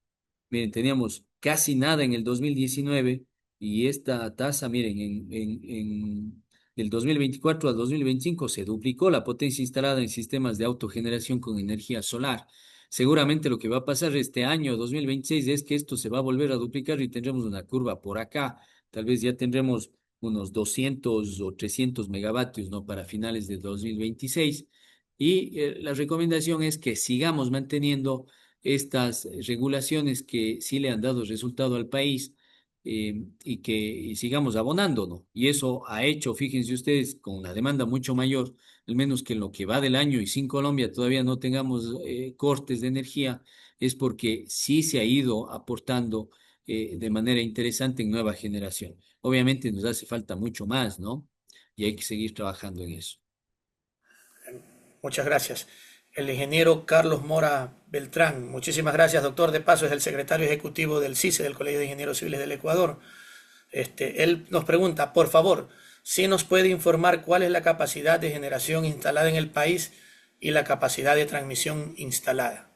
Miren, teníamos casi nada en el 2019 y esta tasa, miren, del 2024 al 2025 se duplicó la potencia instalada en sistemas de autogeneración con energía solar. Seguramente lo que va a pasar este año, 2026, es que esto se va a volver a duplicar y tendremos una curva por acá. Tal vez ya tendremos unos 200 o 300 megavatios, ¿no? Para finales de 2026. Y la recomendación es que sigamos manteniendo estas regulaciones que sí le han dado resultado al país y que sigamos abonando, ¿no? Y eso ha hecho, fíjense ustedes, con la demanda mucho mayor, al menos que en lo que va del año y sin Colombia todavía no tengamos cortes de energía, es porque sí se ha ido aportando de manera interesante en nueva generación. Obviamente nos hace falta mucho más, ¿no? Y hay que seguir trabajando en eso.
Muchas gracias. El ingeniero Carlos Mora Beltrán. Muchísimas gracias, doctor. De paso, es el secretario ejecutivo del CICE, del Colegio de Ingenieros Civiles del Ecuador. Él nos pregunta, por favor, si nos puede informar cuál es la capacidad de generación instalada en el país y la capacidad de transmisión instalada.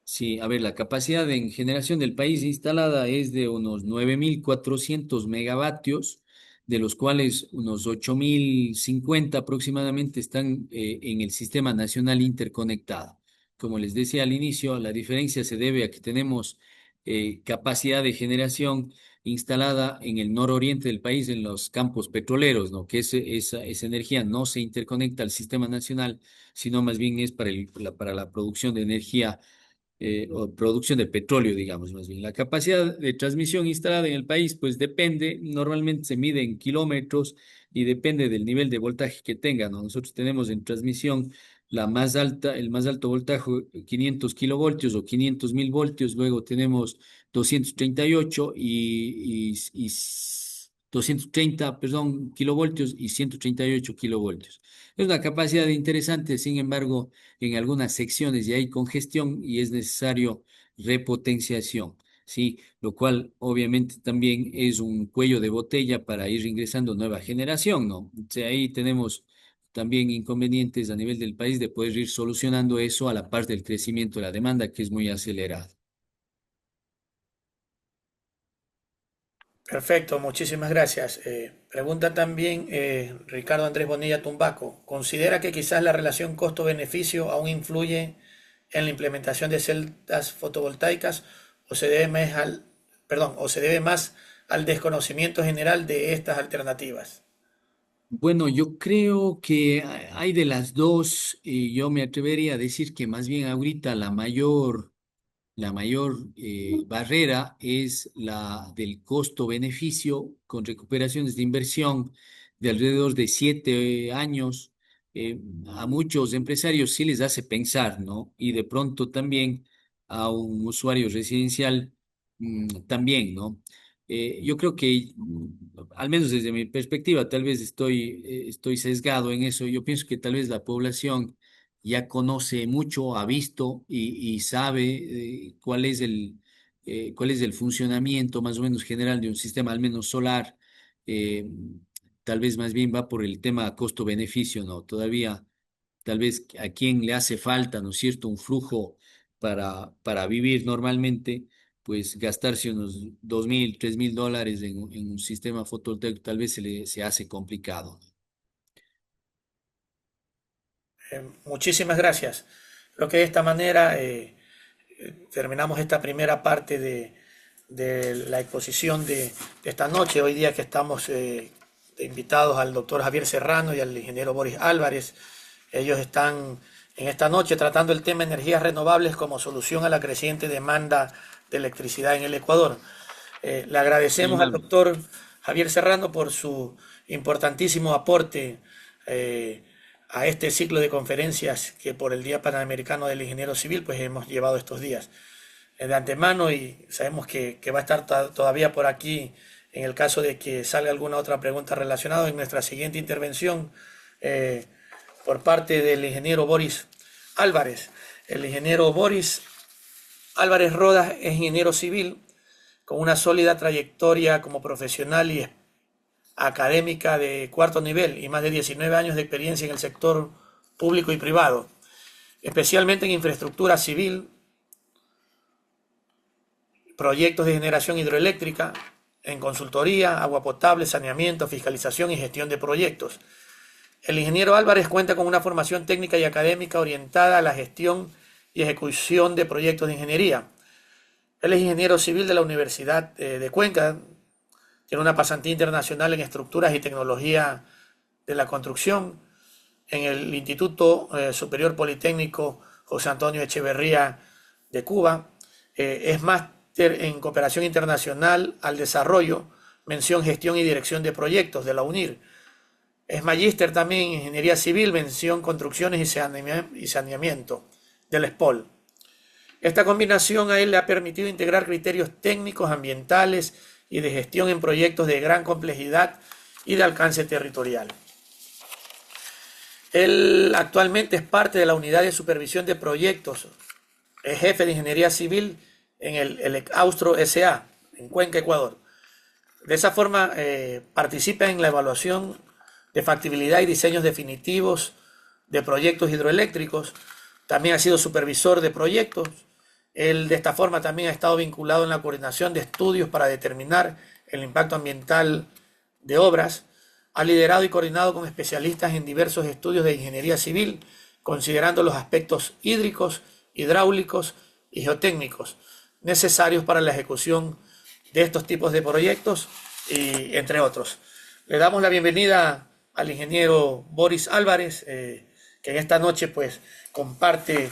Sí, a ver, la capacidad en generación del país instalada es de unos 9.400 megavatios, de los cuales unos 8.050 aproximadamente están en el Sistema Nacional Interconectado. Como les decía al inicio, la diferencia se debe a que tenemos capacidad de generación instalada en el nororiente del país, en los campos petroleros, ¿no? Que esa energía no se interconecta al Sistema Nacional, sino más bien es para la producción de energía o producción de petróleo, digamos, más bien. La capacidad de transmisión instalada en el país, pues depende, normalmente se mide en kilómetros y depende del nivel de voltaje que tenga, ¿no? Nosotros tenemos en transmisión la más alta, el más alto voltaje, 500 kilovoltios o 500.000 voltios, luego tenemos 238 y 230, perdón, kilovoltios y 138 kilovoltios. Es una capacidad interesante, sin embargo, en algunas secciones y hay congestión y es necesario repotenciación, ¿sí? Lo cual obviamente también es un cuello de botella para ir ingresando nueva generación, ¿no? O sea, ahí tenemos también inconvenientes a nivel del país de poder ir solucionando eso a la par del crecimiento de la demanda, que es muy acelerado.
Perfecto, muchísimas gracias. Pregunta también Ricardo Andrés Bonilla Tumbaco. ¿Considera que quizás la relación costo-beneficio aún influye en la implementación de celdas fotovoltaicas o se debe más al, perdón, o se debe más al desconocimiento general de estas alternativas?
Bueno, yo creo que hay de las dos, y yo me atrevería a decir que más bien ahorita la mayor barrera es la del costo-beneficio con recuperaciones de inversión de alrededor de 7 años. A muchos empresarios sí les hace pensar, ¿no? Y de pronto también a un usuario residencial también, ¿no? Yo creo que, al menos desde mi perspectiva, tal vez estoy sesgado en eso. Yo pienso que tal vez la población ya conoce mucho, ha visto y sabe cuál es el funcionamiento más o menos general de un sistema, al menos solar. Eh, Tal vez más bien va por el tema costo-beneficio, ¿no? Todavía, tal vez a quien le hace falta, ¿no es cierto?, un flujo para vivir normalmente, pues gastarse unos 2.000, $3.000 en un sistema fotovoltaico tal vez se hace complicado.
Muchísimas gracias. Creo que de esta manera terminamos esta primera parte de la exposición de esta noche. Hoy día que estamos invitados al doctor Javier Serrano y al ingeniero Boris Álvarez. Ellos están en esta noche tratando el tema energías renovables como solución a la creciente demanda de electricidad en el Ecuador. Le agradecemos al
Estimable.
doctor Javier Serrano por su importantísimo aporte eh, a este ciclo de conferencias que por el Día Panamericano del Ingeniero Civil pues hemos llevado estos días de antemano, y sabemos que va a estar todavía por aquí en el caso de que salga alguna otra pregunta relacionada en nuestra siguiente intervención eh, por parte del ingeniero Boris Álvarez. El ingeniero Boris Álvarez Rodas es ingeniero civil con una sólida trayectoria como profesional y académica de cuarto nivel y más de 19 años de experiencia en el sector público y privado, especialmente en infraestructura civil, proyectos de generación hidroeléctrica, en consultoría, agua potable, saneamiento, fiscalización y gestión de proyectos. El ingeniero Álvarez cuenta con una formación técnica y académica orientada a la gestión y ejecución de proyectos de ingeniería. Él es ingeniero civil de la Universidad de Cuenca, tiene una pasantía internacional en estructuras y tecnología de la construcción en el Instituto Superior Politécnico José Antonio Echeverría de Cuba. Es máster en cooperación internacional al desarrollo, mención gestión y dirección de proyectos de la UNIR. Es magíster también en ingeniería civil, mención construcciones y saneamiento del SPOL. Esta combinación a él le ha permitido integrar criterios técnicos, ambientales y de gestión en proyectos de gran complejidad y de alcance territorial. Él actualmente es parte de la unidad de supervisión de proyectos, es jefe de ingeniería civil en el Austro SA, en Cuenca, Ecuador. De esa forma, participa en la evaluación de factibilidad y diseños definitivos de proyectos hidroeléctricos. También ha sido supervisor de proyectos. Él de esta forma también ha estado vinculado en la coordinación de estudios para determinar el impacto ambiental de obras. Ha liderado y coordinado con especialistas en diversos estudios de ingeniería civil, considerando los aspectos hídricos, hidráulicos y geotécnicos necesarios para la ejecución de estos tipos de proyectos y entre otros. Le damos la bienvenida al ingeniero Boris Álvarez, que en esta noche pues comparte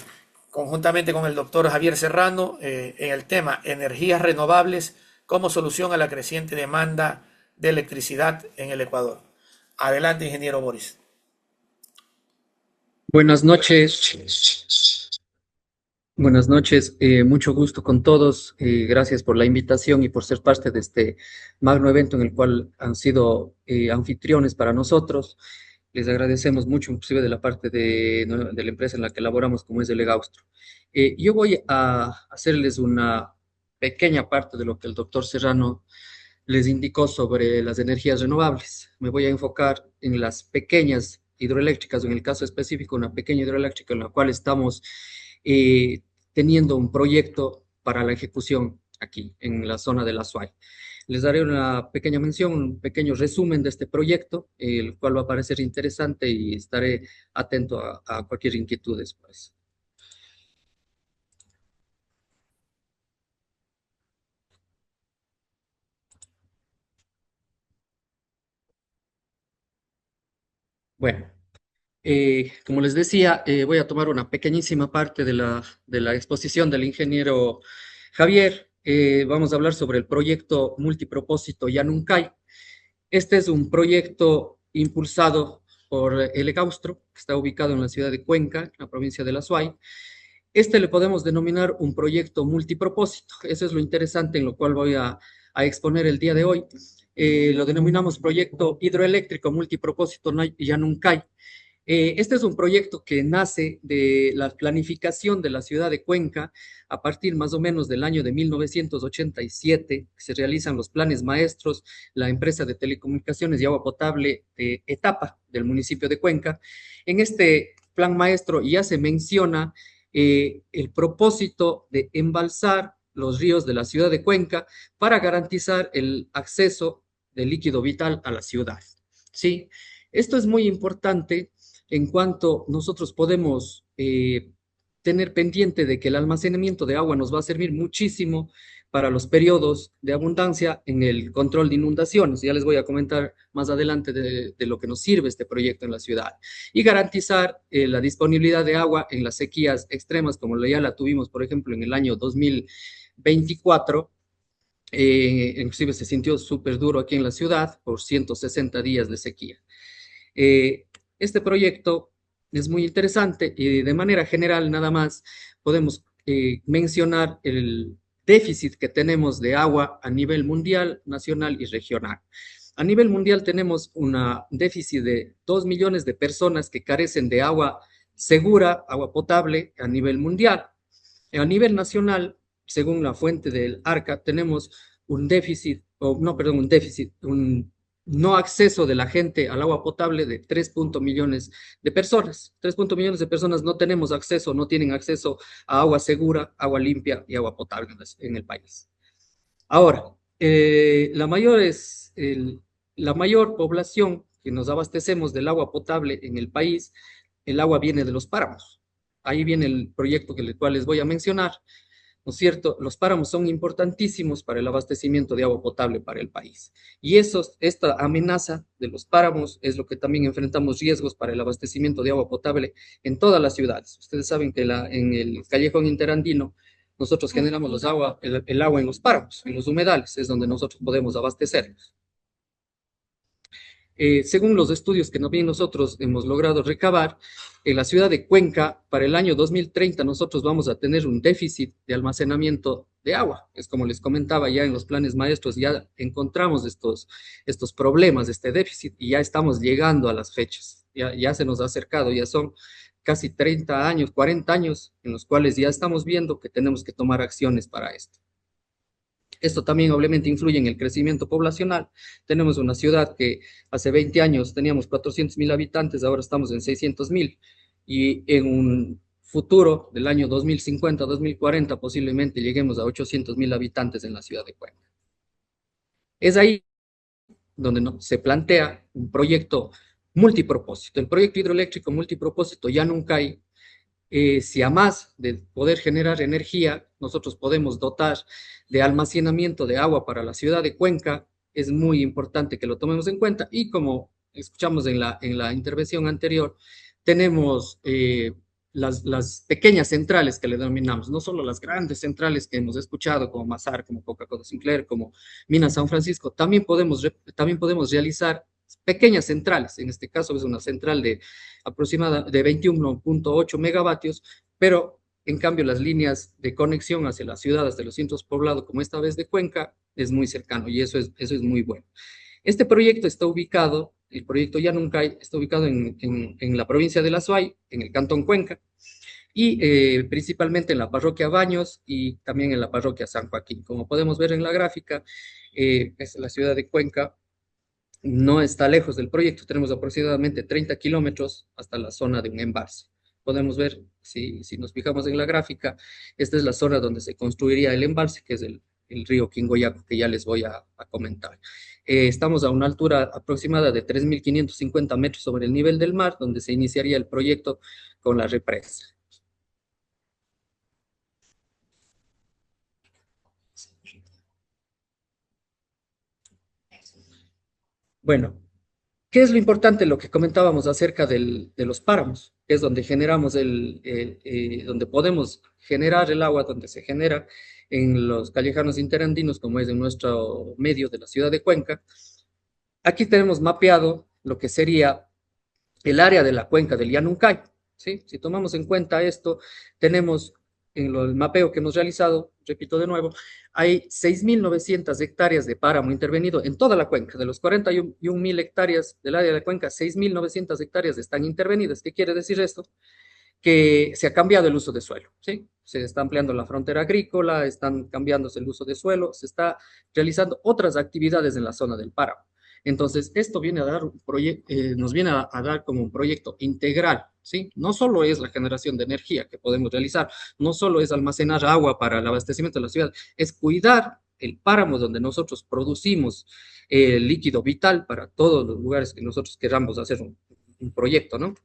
conjuntamente con el doctor Javier Serrano en el tema energías renovables como solución a la creciente demanda de electricidad en el Ecuador. Adelante, ingeniero Boris.
Buenas noches. Buenas noches. Mucho gusto con todos. Gracias por la invitación y por ser parte de este magno evento en el cual han sido anfitriones para nosotros. Les agradecemos mucho, inclusive de la parte de la empresa en la que laboramos, como es el Legaustro. Yo voy a hacerles una pequeña parte de lo que el doctor Serrano les indicó sobre las energías renovables. Me voy a enfocar en las pequeñas hidroeléctricas, en el caso específico, una pequeña hidroeléctrica en la cual estamos eh, teniendo un proyecto para la ejecución aquí en la zona de la SUAY. Les daré una pequeña mención, un pequeño resumen de este proyecto, el cual va a parecer interesante y estaré atento a cualquier inquietud después. Bueno, como les decía, voy a tomar una pequeñísima parte de la exposición del ingeniero Javier. Vamos a hablar sobre el proyecto multipropósito Yanuncay. Este es un proyecto impulsado por el EGAUSTRO, que está ubicado en la ciudad de Cuenca, en la provincia de La Suay. Este le podemos denominar un proyecto multipropósito. Eso es lo interesante en lo cual voy a exponer el día de hoy. Lo denominamos proyecto hidroeléctrico multipropósito Yanuncay. Este es un proyecto que nace de la planificación de la ciudad de Cuenca a partir más o menos del año de 1987, que se realizan los planes maestros, la empresa de telecomunicaciones y agua potable de Etapa del municipio de Cuenca. En este plan maestro ya se menciona el propósito de embalsar los ríos de la ciudad de Cuenca para garantizar el acceso de líquido vital a la ciudad. ¿Sí? Esto es muy importante en cuanto nosotros podemos tener pendiente de que el almacenamiento de agua nos va a servir muchísimo para los periodos de abundancia en el control de inundaciones. Ya les voy a comentar más adelante de lo que nos sirve este proyecto en la ciudad. Y garantizar la disponibilidad de agua en las sequías extremas, como ya la tuvimos, por ejemplo, en el año 2024. Inclusive se sintió súper duro aquí en la ciudad por 160 días de sequía. Eh, este proyecto es muy interesante y de manera general nada más podemos mencionar el déficit que tenemos de agua a nivel mundial, nacional y regional. A nivel mundial tenemos un déficit de 2 millones de personas que carecen de agua segura, agua potable a nivel mundial. A nivel nacional, según la fuente del ARCA, tenemos un déficit, o no, perdón, un déficit, un no acceso de la gente al agua potable de 3 millones de personas. 3 millones de personas no tenemos acceso, no tienen acceso a agua segura, agua limpia y agua potable en el país. Ahora, la mayor población que nos abastecemos del agua potable en el país, el agua viene de los páramos. Ahí viene el proyecto que el cual les voy a mencionar. ¿No es cierto? Los páramos son importantísimos para el abastecimiento de agua potable para el país. Y esta amenaza de los páramos es lo que también enfrentamos riesgos para el abastecimiento de agua potable en todas las ciudades. Ustedes saben que en el callejón interandino nosotros generamos el agua en los páramos, en los humedales, es donde nosotros podemos abastecernos. Según los estudios que también nosotros hemos logrado recabar, en la ciudad de Cuenca, para el año 2030, nosotros vamos a tener un déficit de almacenamiento de agua. Es como les comentaba, ya en los planes maestros ya encontramos estos problemas, este déficit, y ya estamos llegando a las fechas. Ya se nos ha acercado, ya son casi 30 años, 40 años, en los cuales ya estamos viendo que tenemos que tomar acciones para esto. Esto también obviamente influye en el crecimiento poblacional. Tenemos una ciudad que hace 20 años teníamos 400.000 habitantes, ahora estamos en 600.000. Y en un futuro del año 2050, 2040, posiblemente lleguemos a 800.000 habitantes en la ciudad de Cuenca. Es ahí donde se plantea un proyecto multipropósito. El proyecto hidroeléctrico multipropósito ya nunca hay. Si a más de poder generar energía, nosotros podemos dotar de almacenamiento de agua para la ciudad de Cuenca, es muy importante que lo tomemos en cuenta. Y como escuchamos en la intervención anterior, tenemos las pequeñas centrales que le denominamos, no solo las grandes centrales que hemos escuchado, como Mazar, como Coca-Cola Sinclair, como Minas San Francisco, también podemos realizar pequeñas centrales. En este caso es una central de aproximada de 21.8 megavatios, pero en cambio las líneas de conexión hacia las ciudades de los centros poblados, como esta vez de Cuenca, es muy cercano y eso es muy bueno. Este proyecto está ubicado, el proyecto Yanuncay, está ubicado en la provincia de La Suay, en el cantón Cuenca, y principalmente en la parroquia Baños y también en la parroquia San Joaquín. Como podemos ver en la gráfica, es la ciudad de Cuenca no está lejos del proyecto, tenemos aproximadamente 30 kilómetros hasta la zona de un embalse. Podemos ver, si nos fijamos en la gráfica, esta es la zona donde se construiría el embalse, que es el río Quingoyaco, que ya les voy a comentar. Estamos a una altura aproximada de 3.550 metros sobre el nivel del mar, donde se iniciaría el proyecto con la represa. Bueno, ¿Qué es lo importante? Lo que comentábamos acerca de los páramos, que es donde generamos donde podemos generar el agua, donde se genera en los callejanos interandinos, como es en nuestro medio de la ciudad de Cuenca. Aquí tenemos mapeado lo que sería el área de la cuenca del Llanuncay, ¿sí? Si tomamos en cuenta esto, tenemos en el mapeo que hemos realizado, repito de nuevo, hay 6.900 hectáreas de páramo intervenido en toda la cuenca. De los 41.000 hectáreas del área de la cuenca, 6.900 hectáreas están intervenidas. ¿Qué quiere decir esto? Que se ha cambiado el uso de suelo, ¿sí? Se está ampliando la frontera agrícola, están cambiándose el uso de suelo, se está realizando otras actividades en la zona del páramo. Entonces, esto viene a dar nos viene a dar como un proyecto integral, ¿sí? No solo es la generación de energía que podemos realizar, no solo es almacenar agua para el abastecimiento de la ciudad, es cuidar el páramo donde nosotros producimos el líquido vital para todos los lugares que nosotros queramos hacer un proyecto, ¿no?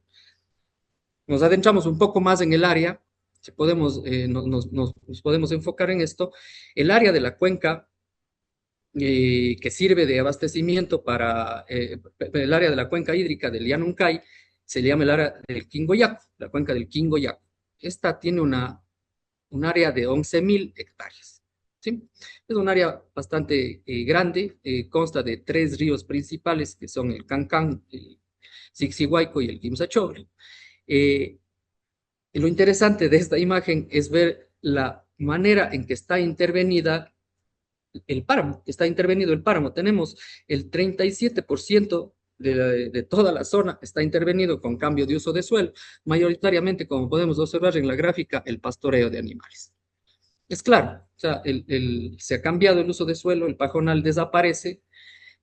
Nos adentramos un poco más en el área, si podemos, nos podemos enfocar en esto. El área de la cuenca que sirve de abastecimiento para el área de la cuenca hídrica del Llanuncay se llama el área del Quingoyaco, la cuenca del Quingoyaco. Esta tiene un área de 11.000 hectáreas. ¿Sí? Es un área bastante grande, consta de 3 ríos principales que son el Cancán, el Sixihuayco y el Quimsachogle. Lo interesante de esta imagen es ver la manera en que está intervenida el páramo, está intervenido el páramo. Tenemos el 37% de toda la zona está intervenido con cambio de uso de suelo, mayoritariamente, como podemos observar en la gráfica, el pastoreo de animales. Es claro, o sea, se ha cambiado el uso de suelo, el pajonal desaparece,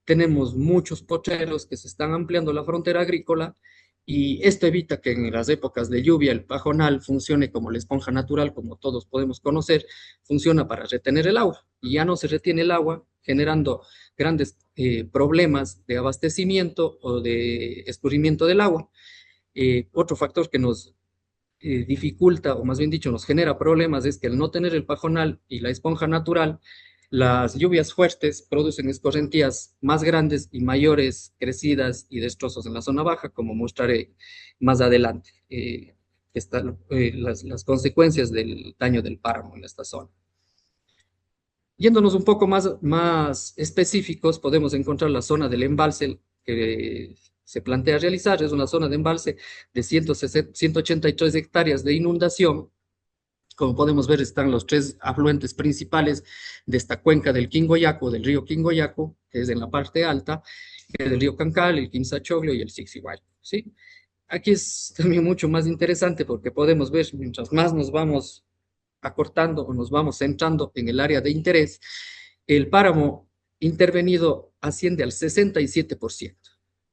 tenemos muchos potreros que se están ampliando la frontera agrícola y esto evita que en las épocas de lluvia el pajonal funcione como la esponja natural, como todos podemos conocer, funciona para retener el agua y ya no se retiene el agua, generando grandes problemas de abastecimiento o de escurrimiento del agua. Otro factor que nos dificulta, o más bien dicho, nos genera problemas es que al no tener el pajonal y la esponja natural, las lluvias fuertes producen escorrentías más grandes y mayores crecidas y destrozos en la zona baja, como mostraré más adelante. Están las consecuencias del daño del páramo en esta zona. Yéndonos un poco más específicos, podemos encontrar la zona del embalse que se plantea realizar. Es una zona de embalse de 183 hectáreas de inundación. Como podemos ver, están los 3 afluentes principales de esta cuenca del Quingoyaco, del río Quingoyaco, que es en la parte alta, que es el río Cancal, el Quimsachoglio y el Sixihuayco, ¿sí? Aquí es también mucho más interesante porque podemos ver, mientras más nos vamos acortando o nos vamos centrando en el área de interés, el páramo intervenido asciende al 67%.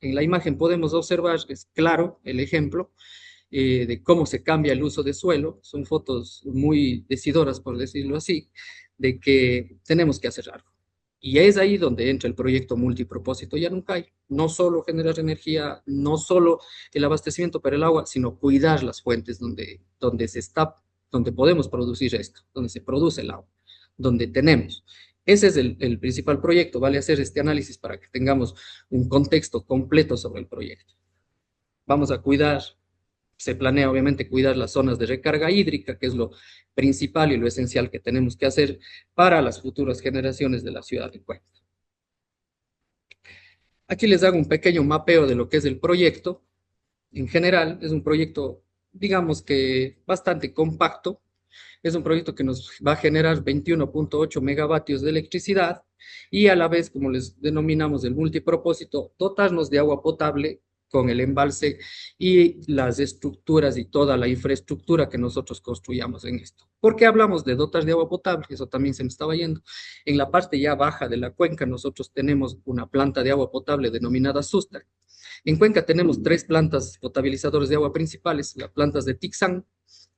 En la imagen podemos observar, es claro el ejemplo, de cómo se cambia el uso de suelo. Son fotos muy decidoras, por decirlo así, de que tenemos que hacer algo. Y es ahí donde entra el proyecto multipropósito Llanuncay. No solo generar energía, no solo el abastecimiento para el agua, sino cuidar las fuentes donde podemos producir esto, donde se produce el agua, donde tenemos. Ese es el principal proyecto, vale hacer este análisis para que tengamos un contexto completo sobre el proyecto. Vamos a cuidar, se planea obviamente cuidar las zonas de recarga hídrica, que es lo principal y lo esencial que tenemos que hacer para las futuras generaciones de la ciudad de Cuenca. Aquí les hago un pequeño mapeo de lo que es el proyecto. En general, es un proyecto, digamos que bastante compacto. Es un proyecto que nos va a generar 21.8 megavatios de electricidad y a la vez, como les denominamos el multipropósito, dotarnos de agua potable con el embalse y las estructuras y toda la infraestructura que nosotros construyamos en esto. ¿Por qué hablamos de dotar de agua potable? Eso también se me estaba yendo. En la parte ya baja de la cuenca nosotros tenemos una planta de agua potable denominada Sustar. En Cuenca tenemos 3 plantas potabilizadoras de agua principales, las plantas de Tixán,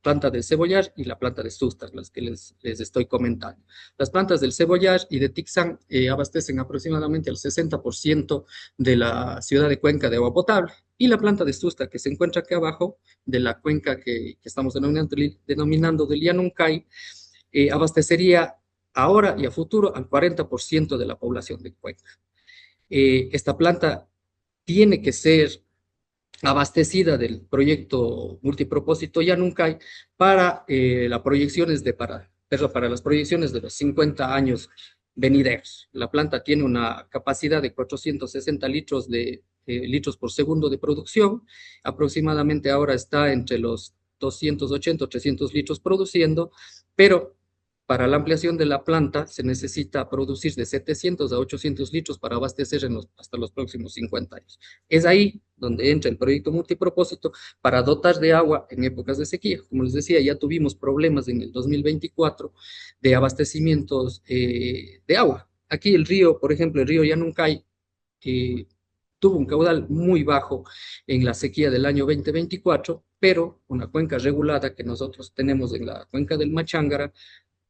planta del Cebollar y la planta de Sustar, las que les estoy comentando. Las plantas del Cebollar y de Tixán abastecen aproximadamente el 60% de la ciudad de Cuenca de agua potable, y la planta de Sustar, que se encuentra aquí abajo, de la cuenca que estamos denominando del Llanuncay, abastecería ahora y a futuro al 40% de la población de Cuenca. Esta planta tiene que ser abastecida del proyecto multipropósito Yanuncay para las proyecciones para las proyecciones de los 50 años venideros. La planta tiene una capacidad de 460 litros por segundo de producción, aproximadamente ahora está entre los 280 o 300 litros produciendo, pero para la ampliación de la planta se necesita producir de 700 a 800 litros para abastecer hasta los próximos 50 años. Es ahí donde entra el proyecto multipropósito para dotar de agua en épocas de sequía. Como les decía, ya tuvimos problemas en el 2024 de abastecimientos de agua. Aquí el río, por ejemplo, el río Yanuncay, tuvo un caudal muy bajo en la sequía del año 2024, pero una cuenca regulada que nosotros tenemos en la cuenca del Machángara,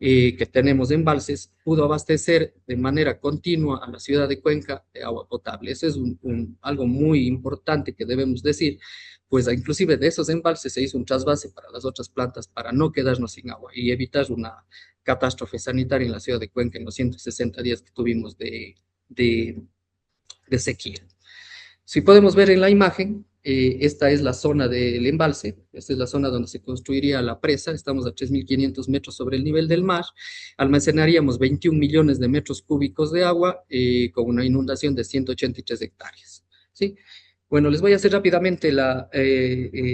que tenemos embalses, pudo abastecer de manera continua a la ciudad de Cuenca de agua potable. Eso es algo muy importante que debemos decir, pues inclusive de esos embalses se hizo un trasvase para las otras plantas para no quedarnos sin agua y evitar una catástrofe sanitaria en la ciudad de Cuenca en los 160 días que tuvimos de sequía. Si podemos ver en la imagen, esta es la zona del embalse, esta es la zona donde se construiría la presa, estamos a 3.500 metros sobre el nivel del mar, almacenaríamos 21 millones de metros cúbicos de agua con una inundación de 183 hectáreas. ¿Sí? Bueno, les voy a hacer rápidamente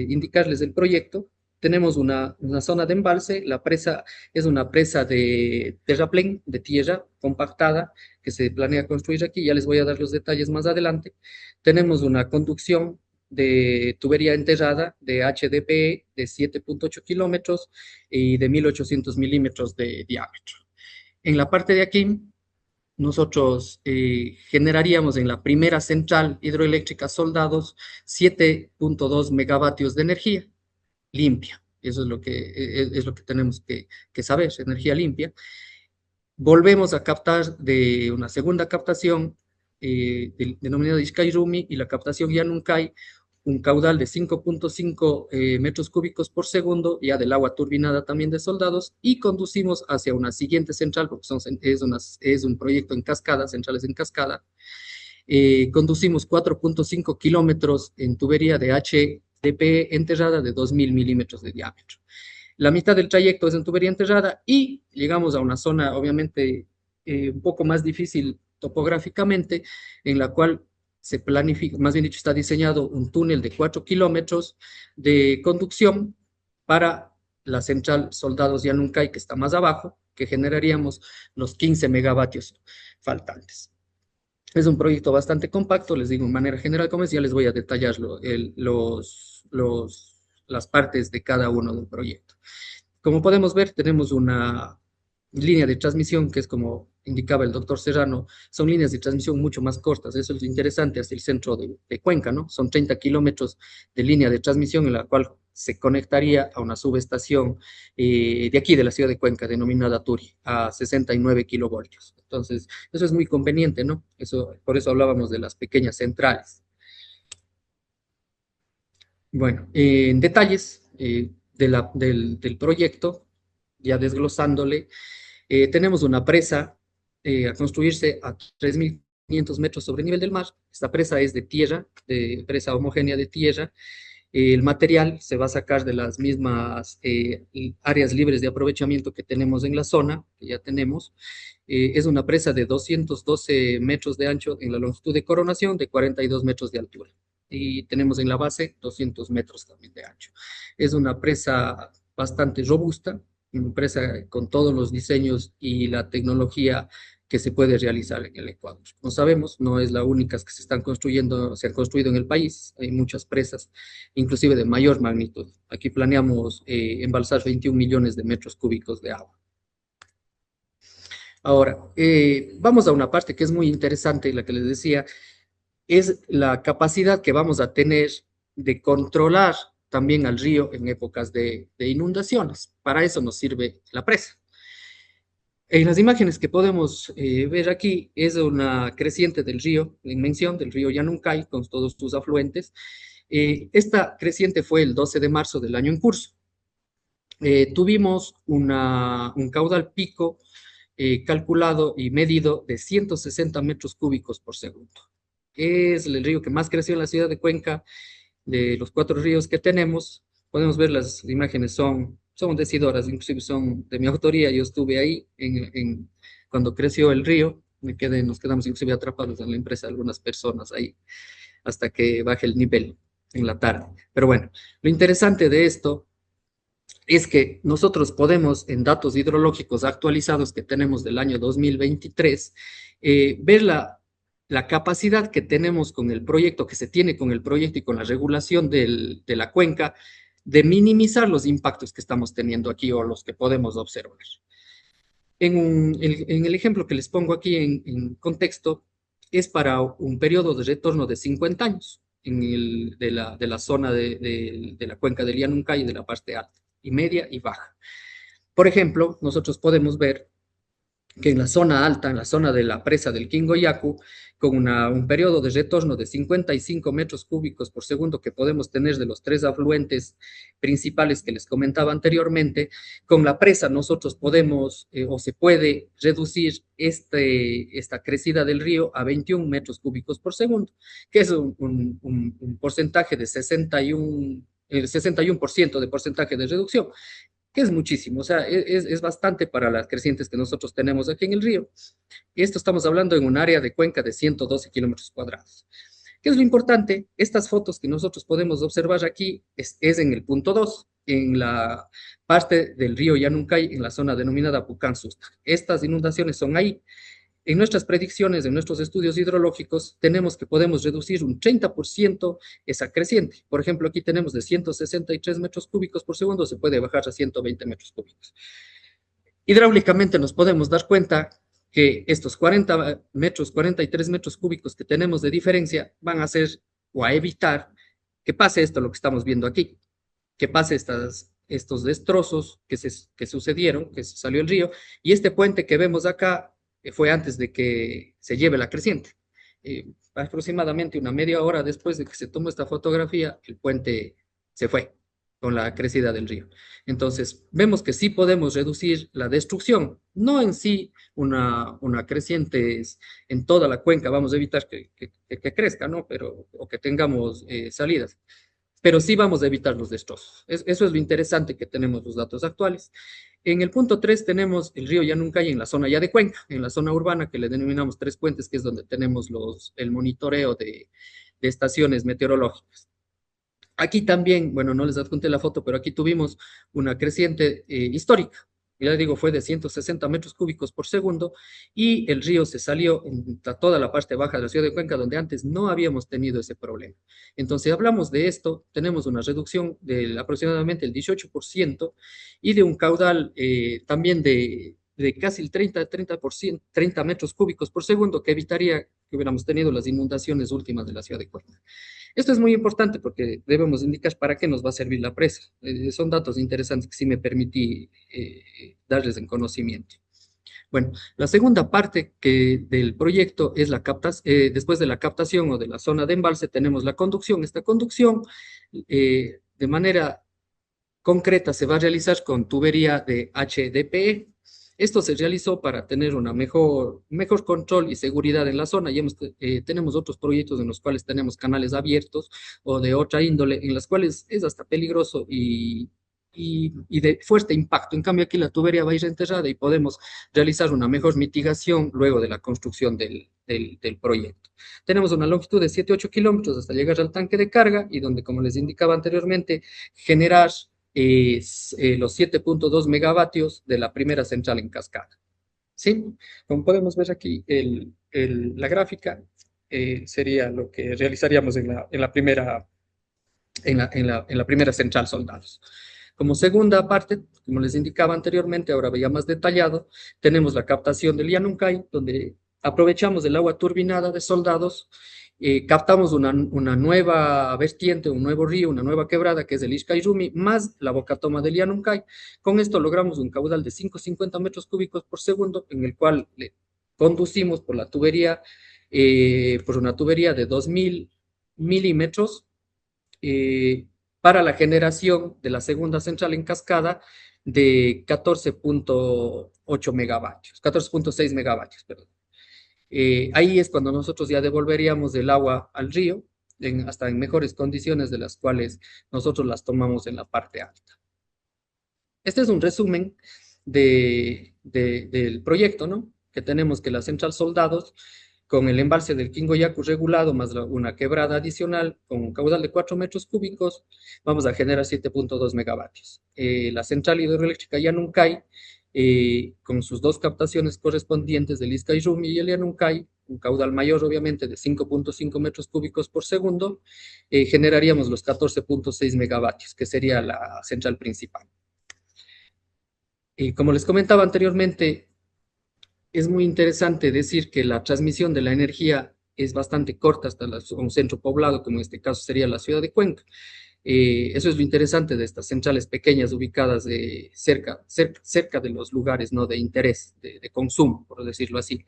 indicarles el proyecto. Tenemos una zona de embalse, la presa es una presa de terraplén, de tierra compactada, que se planea construir aquí, ya les voy a dar los detalles más adelante. Tenemos una conducción de tubería enterrada de HDPE de 7.8 kilómetros y de 1.800 milímetros de diámetro. En la parte de aquí, nosotros generaríamos en la primera central hidroeléctrica Soldados 7.2 megavatios de energía limpia. Eso es lo que tenemos que saber, energía limpia. Volvemos a captar de una segunda captación denominada Ixcayrumi y la captación Yanuncay, un caudal de 5.5 metros cúbicos por segundo, ya del agua turbinada también de Soldados, y conducimos hacia una siguiente central, porque es un proyecto en cascada, centrales en cascada. Conducimos 4.5 kilómetros en tubería de HDPE enterrada de 2.000 milímetros de diámetro. La mitad del trayecto es en tubería enterrada y llegamos a una zona obviamente un poco más difícil topográficamente, en la cual se planifica, más bien dicho, está diseñado un túnel de 4 kilómetros de conducción para la central Soldados Yanuncay, que está más abajo, que generaríamos los 15 megavatios faltantes. Es un proyecto bastante compacto, les digo en manera general, como ya les voy a detallar las partes de cada uno del proyecto. Como podemos ver, tenemos una línea de transmisión que es como indicaba el doctor Serrano, son líneas de transmisión mucho más cortas, eso es lo interesante hacia el centro de Cuenca, ¿no? Son 30 kilómetros de línea de transmisión en la cual se conectaría a una subestación de aquí, de la ciudad de Cuenca, denominada Turi, a 69 kilovoltios. Entonces, eso es muy conveniente, ¿no? Por eso hablábamos de las pequeñas centrales. Bueno, en detalles del proyecto, ya desglosándole, tenemos una presa a construirse a 3.500 metros sobre el nivel del mar. Esta presa es de tierra, de presa homogénea de tierra. El material se va a sacar de las mismas áreas libres de aprovechamiento que tenemos en la zona, que ya tenemos. Es una presa de 212 metros de ancho en la longitud de coronación, de 42 metros de altura. Y tenemos en la base 200 metros también de ancho. Es una presa bastante robusta, una presa con todos los diseños y la tecnología que se puede realizar en el Ecuador. Como sabemos, no es la única que se han construido en el país, hay muchas presas, inclusive de mayor magnitud. Aquí planeamos embalsar 21 millones de metros cúbicos de agua. Ahora, vamos a una parte que es muy interesante, la que les decía, es la capacidad que vamos a tener de controlar también al río en épocas de inundaciones. Para eso nos sirve la presa. En las imágenes que podemos ver aquí es una creciente del río, la inmensión del río Yanuncay con todos sus afluentes. Esta creciente fue el 12 de marzo del año en curso. Tuvimos un caudal pico calculado y medido de 160 metros cúbicos por segundo. es el río que más creció en la ciudad de Cuenca. De los 4 ríos que tenemos, podemos ver las imágenes, son decidoras, inclusive son de mi autoría. Yo estuve ahí cuando creció el río, nos quedamos inclusive atrapados en la empresa algunas personas ahí hasta que baje el nivel en la tarde. Pero bueno, lo interesante de esto es que nosotros podemos, en datos hidrológicos actualizados que tenemos del año 2023, ver la capacidad que tenemos con el proyecto, que se tiene con el proyecto y con la regulación de la cuenca, de minimizar los impactos que estamos teniendo aquí o los que podemos observar. En el ejemplo que les pongo aquí en contexto, es para un periodo de retorno de 50 años de la zona de la cuenca del Llanuncay y de la parte alta, y media y baja. Por ejemplo, nosotros podemos ver que en la zona alta, en la zona de la presa del Quingoyacu, con un periodo de retorno de 55 metros cúbicos por segundo que podemos tener de los 3 afluentes principales que les comentaba anteriormente, con la presa nosotros podemos o se puede reducir esta crecida del río a 21 metros cúbicos por segundo, que es un porcentaje de 61% de porcentaje de reducción, que es muchísimo, o sea, es bastante para las crecientes que nosotros tenemos aquí en el río. Esto estamos hablando en un área de cuenca de 112 kilómetros cuadrados. ¿Qué es lo importante? Estas fotos que nosotros podemos observar aquí es en el punto 2, en la parte del río Llanuncay, en la zona denominada Pucán-Susta. Estas inundaciones son ahí. En nuestras predicciones, en nuestros estudios hidrológicos, tenemos que podemos reducir un 30% esa creciente. Por ejemplo, aquí tenemos de 163 metros cúbicos por segundo, se puede bajar a 120 metros cúbicos. Hidráulicamente nos podemos dar cuenta que estos 40 metros, 43 metros cúbicos que tenemos de diferencia van a hacer o a evitar que pase esto, lo que estamos viendo aquí, que pase estos destrozos que sucedieron, que se salió el río, y este puente que vemos acá fue antes de que se lleve la creciente. Aproximadamente una media hora después de que se tomó esta fotografía, el puente se fue con la crecida del río. Entonces, vemos que sí podemos reducir la destrucción, no en sí una creciente en toda la cuenca, vamos a evitar que crezca, ¿no? O que tengamos salidas, pero sí vamos a evitar los destrozos. Eso es lo interesante que tenemos los datos actuales. En el punto 3 tenemos el río Llanuncay en la zona ya de Cuenca, en la zona urbana que le denominamos Tres Puentes, que es donde tenemos el monitoreo de estaciones meteorológicas. Aquí también, bueno, no les adjunté la foto, pero aquí tuvimos una creciente histórica. Ya les digo, fue de 160 metros cúbicos por segundo y el río se salió en toda la parte baja de la ciudad de Cuenca, donde antes no habíamos tenido ese problema. Entonces, hablamos de esto, tenemos una reducción de aproximadamente el 18% y de un caudal también de casi el 30 metros cúbicos por segundo, que evitaría que hubiéramos tenido las inundaciones últimas de la ciudad de Cuenca. Esto es muy importante porque debemos indicar para qué nos va a servir la presa. Son datos interesantes que sí me permití darles en conocimiento. Bueno, la segunda parte del proyecto es después de la captación o de la zona de embalse, tenemos la conducción. Esta conducción, de manera concreta, se va a realizar con tubería de HDPE. Esto se realizó para tener un mejor control y seguridad en la zona. Y tenemos otros proyectos en los cuales tenemos canales abiertos o de otra índole, en las cuales es hasta peligroso y de fuerte impacto. En cambio, aquí la tubería va a ir enterrada y podemos realizar una mejor mitigación luego de la construcción del proyecto. Tenemos una longitud de 7-8 kilómetros hasta llegar al tanque de carga y donde, como les indicaba anteriormente, generar los 7.2 megavatios de la primera central en cascada. ¿Sí? Como podemos ver aquí, la gráfica sería lo que realizaríamos en la primera central soldados. Como segunda parte, como les indicaba anteriormente, ahora ya más detallado, tenemos la captación del Llanuncay, donde aprovechamos el agua turbinada de soldados, captamos una nueva vertiente, un nuevo río, una nueva quebrada, que es el Ixcayrumi, más la bocatoma del Llanuncay. Con esto logramos un caudal de 550 metros cúbicos por segundo, en el cual le conducimos por la tubería, por una tubería de 2000 milímetros, para la generación de la segunda central en cascada de 14.8 megavatios, 14.6 megavatios, perdón. Ahí es cuando nosotros ya devolveríamos el agua al río, hasta en mejores condiciones de las cuales nosotros las tomamos en la parte alta. Este es un resumen del proyecto, ¿no? Que tenemos que la Central Soldados, con el embalse del Quingoyacu regulado, más una quebrada adicional, con un caudal de 4 metros cúbicos, vamos a generar 7.2 megavatios. La central hidroeléctrica Yanuncay, con sus dos captaciones correspondientes del Izcairumi y el Yanuncay, un caudal mayor obviamente de 5.5 metros cúbicos por segundo, generaríamos los 14.6 megavatios, que sería la central principal. Y como les comentaba anteriormente, es muy interesante decir que la transmisión de la energía es bastante corta hasta un centro poblado, como en este caso sería la ciudad de Cuenca. Eso es lo interesante de estas centrales pequeñas ubicadas cerca de los lugares, ¿no?, de interés, de consumo, por decirlo así.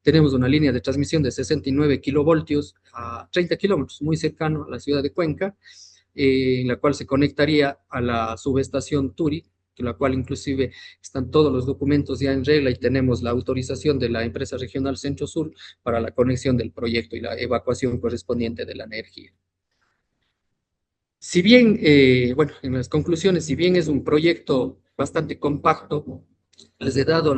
Tenemos una línea de transmisión de 69 kilovoltios a 30 kilómetros, muy cercano a la ciudad de Cuenca, en la cual se conectaría a la subestación Turi, que la cual inclusive están todos los documentos ya en regla y tenemos la autorización de la empresa regional Centro Sur para la conexión del proyecto y la evacuación correspondiente de la energía. Si bien, bueno, en las conclusiones, si bien es un proyecto bastante compacto, les he dado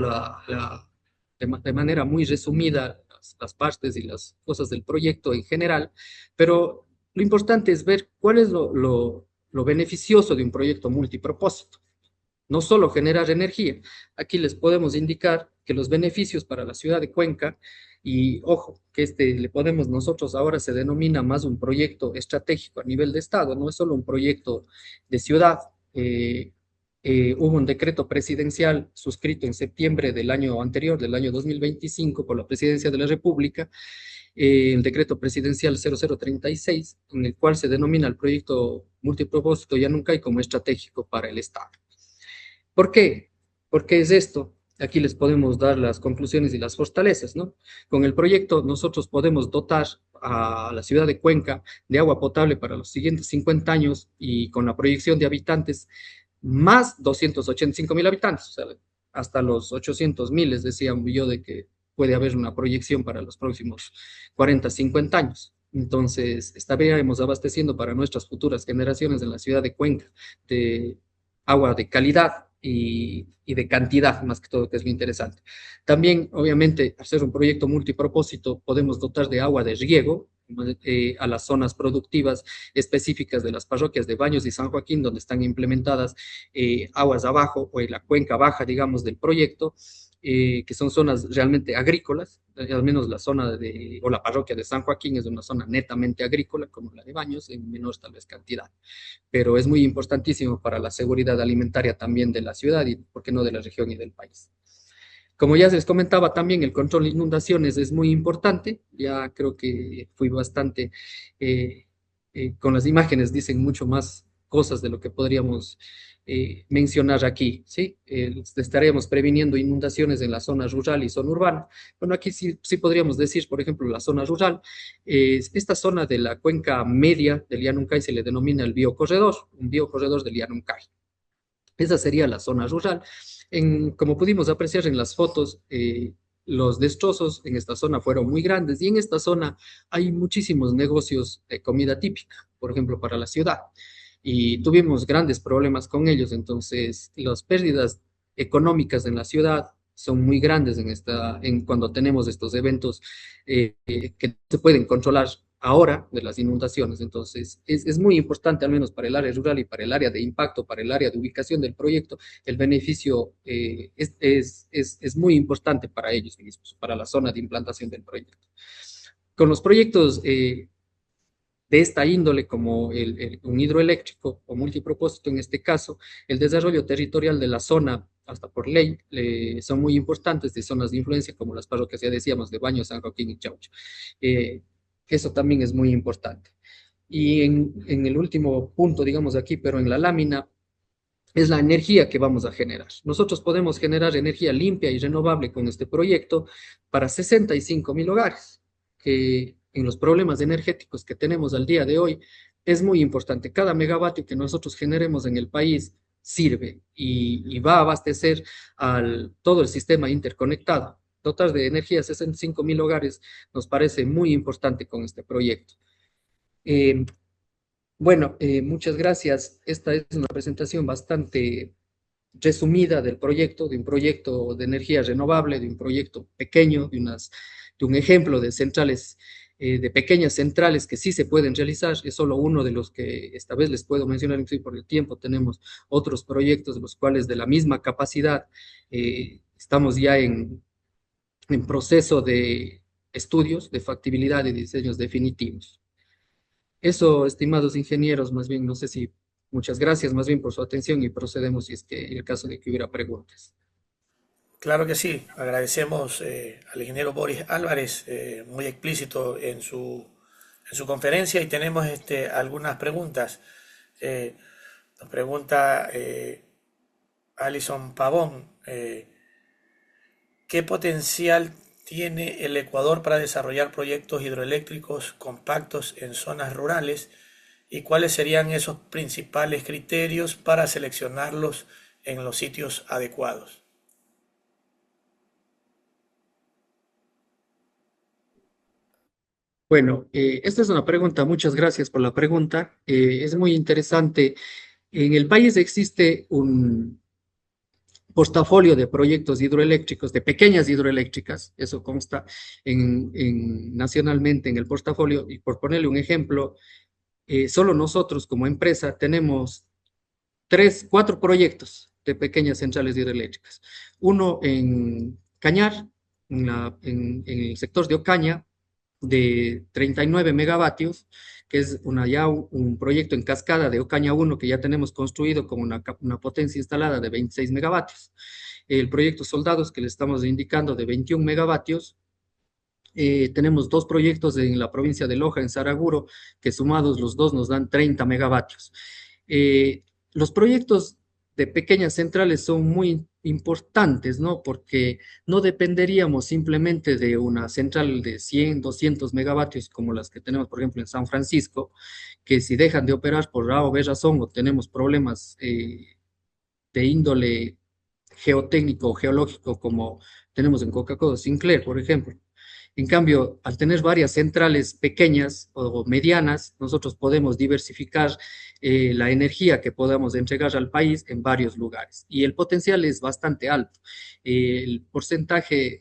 de manera muy resumida las partes y las cosas del proyecto en general, pero lo importante es ver cuál es lo beneficioso de un proyecto multipropósito. No solo generar energía, aquí les podemos indicar que los beneficios para la ciudad de Cuenca, y ojo, que le podemos nosotros ahora se denomina más un proyecto estratégico a nivel de Estado, no es solo un proyecto de ciudad. Hubo un decreto presidencial suscrito en septiembre del año anterior, del año 2025, por la Presidencia de la República, el decreto presidencial 0036, en el cual se denomina el proyecto multipropósito Yanuncay como estratégico para el Estado. ¿Por qué? ¿Por qué es esto? Aquí les podemos dar las conclusiones y las fortalezas, ¿no? Con el proyecto nosotros podemos dotar a la ciudad de Cuenca de agua potable para los siguientes 50 años y con la proyección de habitantes más 285,000 habitantes, o sea, hasta los 800,000, les decía yo, de que puede haber una proyección para los próximos 40, 50 años. Entonces, estaríamos abasteciendo para nuestras futuras generaciones en la ciudad de Cuenca de agua de calidad y de cantidad, más que todo, que es lo interesante. También, obviamente, al ser un proyecto multipropósito, podemos dotar de agua de riego a las zonas productivas específicas de las parroquias de Baños y San Joaquín, donde están implementadas aguas abajo o en la cuenca baja, digamos, del proyecto, que son zonas realmente agrícolas, al menos la zona o la parroquia de San Joaquín es una zona netamente agrícola, como la de Baños, en menor tal vez cantidad, pero es muy importantísimo para la seguridad alimentaria también de la ciudad y, por qué no, de la región y del país. Como ya les comentaba también, el control de inundaciones es muy importante, ya creo que fui bastante, con las imágenes dicen mucho más cosas de lo que podríamos mencionar aquí, ¿sí? Estaríamos previniendo inundaciones en la zona rural y zona urbana. Bueno, aquí sí podríamos decir, por ejemplo, la zona rural, esta zona de la cuenca media del Yanuncay se le denomina el biocorredor, un biocorredor del Yanuncay. Esa sería la zona rural. Como pudimos apreciar en las fotos, los destrozos en esta zona fueron muy grandes y en esta zona hay muchísimos negocios de comida típica, por ejemplo, para la ciudad. Y tuvimos grandes problemas con ellos, entonces las pérdidas económicas en la ciudad son muy grandes cuando tenemos estos eventos que se pueden controlar ahora de las inundaciones. Entonces, es muy importante, al menos para el área rural y para el área de impacto, para el área de ubicación del proyecto, el beneficio es muy importante para ellos mismos, para la zona de implantación del proyecto. Con los proyectos de esta índole, como un hidroeléctrico o multipropósito en este caso, el desarrollo territorial de la zona, hasta por ley, son muy importantes de zonas de influencia, como las parroquias, ya decíamos, de Baños, San Joaquín y Chaucho. Eso también es muy importante. Y en el último punto, digamos aquí, pero en la lámina, es la energía que vamos a generar. Nosotros podemos generar energía limpia y renovable con este proyecto para 65,000 hogares, que en los problemas energéticos que tenemos al día de hoy es muy importante. Cada megavatio que nosotros generemos en el país sirve y va a abastecer todo el sistema interconectado. dotar de energía a 65.000 hogares nos parece muy importante con este proyecto. Eh, muchas gracias. Esta es una presentación bastante resumida del proyecto, de un proyecto de energía renovable, de un proyecto pequeño, de un ejemplo de centrales, de pequeñas centrales que sí se pueden realizar. Es solo uno de los que esta vez les puedo mencionar, inclusive por el tiempo. Tenemos otros proyectos, los cuales de la misma capacidad estamos ya en proceso de estudios de factibilidad y diseños definitivos. Eso, estimados ingenieros, más bien, no sé si, muchas gracias más bien por su atención y procedemos si es que en el caso de que hubiera preguntas.
Claro que sí, agradecemos al ingeniero Boris Álvarez, muy explícito en su conferencia y tenemos algunas preguntas. Nos pregunta Alison Pavón, ¿qué potencial tiene el Ecuador para desarrollar proyectos hidroeléctricos compactos en zonas rurales y cuáles serían esos principales criterios para seleccionarlos en los sitios adecuados?
Esta es una pregunta, muchas gracias por la pregunta. Es muy interesante. En el país existe un portafolio de proyectos hidroeléctricos, de pequeñas hidroeléctricas, eso consta nacionalmente en el portafolio, y por ponerle un ejemplo, solo nosotros como empresa tenemos cuatro proyectos de pequeñas centrales hidroeléctricas. Uno en Cañar, en el sector de Ocaña, de 39 megavatios, que es un proyecto en cascada de Ocaña 1 que ya tenemos construido con una potencia instalada de 26 megavatios. El proyecto Soldados que le estamos indicando de 21 megavatios. Tenemos dos proyectos en la provincia de Loja, en Saraguro, que sumados los dos nos dan 30 megavatios. Los proyectos de pequeñas centrales son muy importantes, ¿no? Porque no dependeríamos simplemente de una central de 100, 200 megavatios como las que tenemos, por ejemplo, en San Francisco, que si dejan de operar por A o B razón o tenemos problemas de índole geotécnico o geológico como tenemos en Coca-Cola Sinclair, por ejemplo. En cambio, al tener varias centrales pequeñas o medianas, nosotros podemos diversificar la energía que podamos entregar al país en varios lugares. Y el potencial es bastante alto. El porcentaje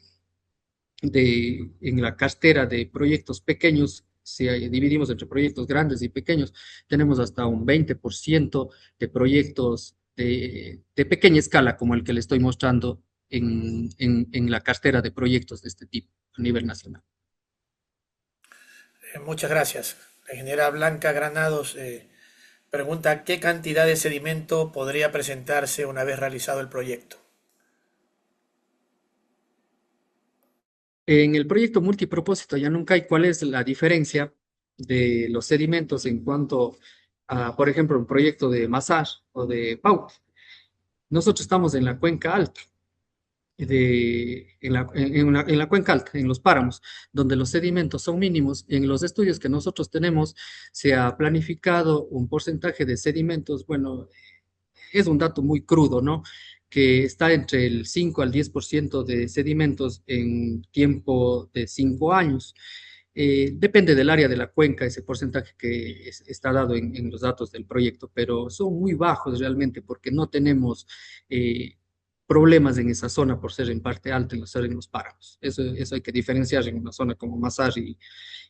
en la cartera de proyectos pequeños, si dividimos entre proyectos grandes y pequeños, tenemos hasta un 20% de proyectos de pequeña escala, como el que le estoy mostrando en la cartera de proyectos de este tipo a nivel nacional.
Muchas gracias. La ingeniera Blanca Granados pregunta qué cantidad de sedimento podría presentarse una vez realizado el proyecto.
En el proyecto multipropósito ya nunca hay cuál es la diferencia de los sedimentos en cuanto a, por ejemplo, un proyecto de Masar o de Paute. Nosotros estamos en la cuenca alta, en la cuenca alta, en los páramos, donde los sedimentos son mínimos. En los estudios que nosotros tenemos se ha planificado un porcentaje de sedimentos, bueno, es un dato muy crudo, ¿no? Que está entre el 5 al 10% de sedimentos en tiempo de 5 años. Depende del área de la cuenca, ese porcentaje que está dado en los datos del proyecto, pero son muy bajos realmente porque no tenemos problemas en esa zona por ser en parte alta, en los páramos. Eso hay que diferenciar en una zona como Masar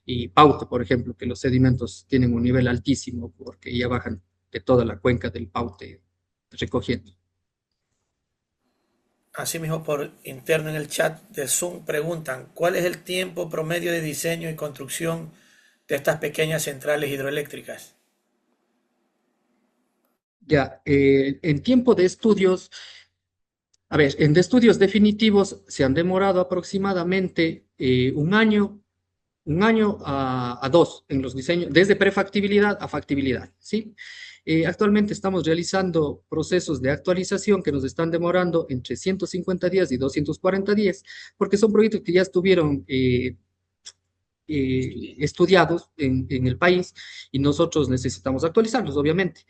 y Paute, por ejemplo, que los sedimentos tienen un nivel altísimo porque ya bajan de toda la cuenca del Paute recogiendo.
Asimismo, por interno en el chat de Zoom preguntan, ¿cuál es el tiempo promedio de diseño y construcción de estas pequeñas centrales hidroeléctricas?
Ya, en tiempo de estudios, a ver, en de estudios definitivos se han demorado aproximadamente un año a dos en los diseños, desde prefactibilidad a factibilidad, ¿sí? Actualmente estamos realizando procesos de actualización que nos están demorando entre 150 días y 240 días, porque son proyectos que ya estuvieron estudiados en el país y nosotros necesitamos actualizarlos, obviamente.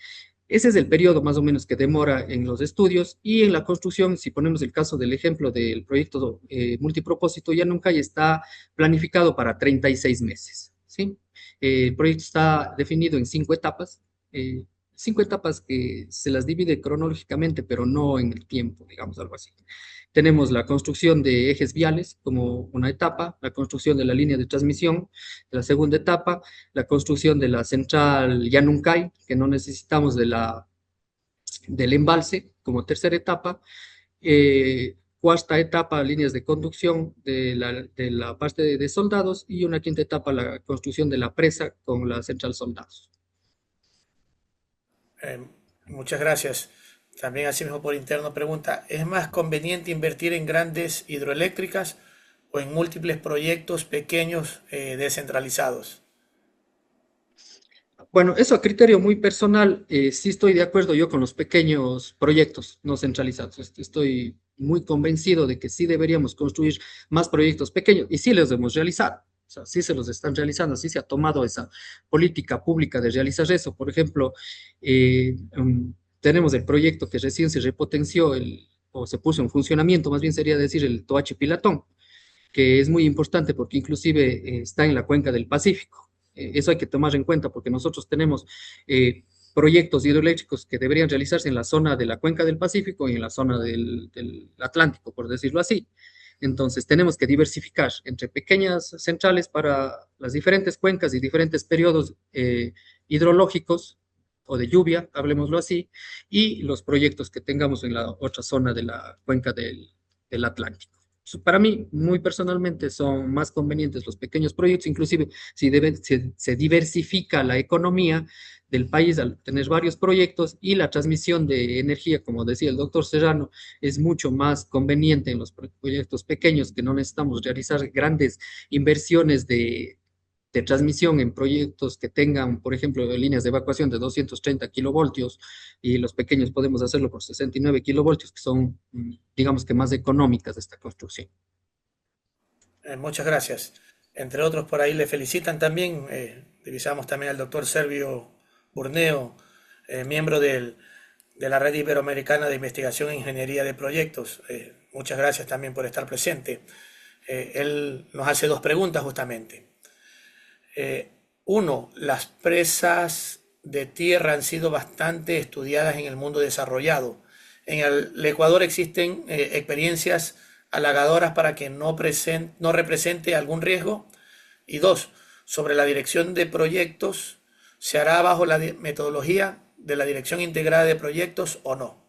Ese es el periodo más o menos que demora en los estudios y en la construcción, si ponemos el caso del ejemplo del proyecto multipropósito, ya nunca está planificado para 36 meses, ¿sí? El proyecto está definido en eh, 5 etapas que se las divide cronológicamente, pero no en el tiempo, digamos algo así. Tenemos la construcción de ejes viales como una etapa, la construcción de la línea de transmisión, la segunda etapa, la construcción de la central Yanuncay, que no necesitamos del embalse como tercera etapa, cuarta etapa, líneas de conducción de la parte de soldados y una quinta etapa, la construcción de la presa con la central soldados.
Eh, Muchas gracias. También así mismo por interno pregunta, ¿es más conveniente invertir en grandes hidroeléctricas o en múltiples proyectos pequeños descentralizados?
Bueno, eso a criterio muy personal, sí estoy de acuerdo yo con los pequeños proyectos no centralizados. Estoy muy convencido de que sí deberíamos construir más proyectos pequeños y sí los hemos realizado. O sea, sí se los están realizando, sí se ha tomado esa política pública de realizar eso. Por ejemplo, tenemos el proyecto que recién se repotenció o se puso en funcionamiento, más bien sería decir el Toachi Pilatón, que es muy importante porque inclusive está en la cuenca del Pacífico. Eso hay que tomar en cuenta porque nosotros tenemos proyectos hidroeléctricos que deberían realizarse en la zona de la cuenca del Pacífico y en la zona del Atlántico, por decirlo así. Entonces, tenemos que diversificar entre pequeñas centrales para las diferentes cuencas y diferentes periodos hidrológicos o de lluvia, hablemoslo así, y los proyectos que tengamos en la otra zona de la cuenca del Atlántico. Para mí, muy personalmente, son más convenientes los pequeños proyectos, inclusive si se diversifica la economía del país al tener varios proyectos y la transmisión de energía, como decía el doctor Serrano, es mucho más conveniente en los proyectos pequeños que no necesitamos realizar grandes inversiones de transmisión en proyectos que tengan, por ejemplo, líneas de evacuación de 230 kilovoltios y los pequeños podemos hacerlo por 69 kilovoltios, que son, digamos que más económicas de esta construcción.
Muchas gracias. Entre otros, por ahí le felicitan también, divisamos también al doctor Servio Burneo, miembro de la Red Iberoamericana de Investigación e Ingeniería de Proyectos. Muchas gracias también por estar presente. Él nos hace dos preguntas justamente. Uno, las presas de tierra han sido bastante estudiadas en el mundo desarrollado. En el Ecuador existen experiencias halagadoras para que no represente algún riesgo. Y dos, sobre la dirección de proyectos, ¿se hará bajo la metodología de la Dirección Integrada de Proyectos o no?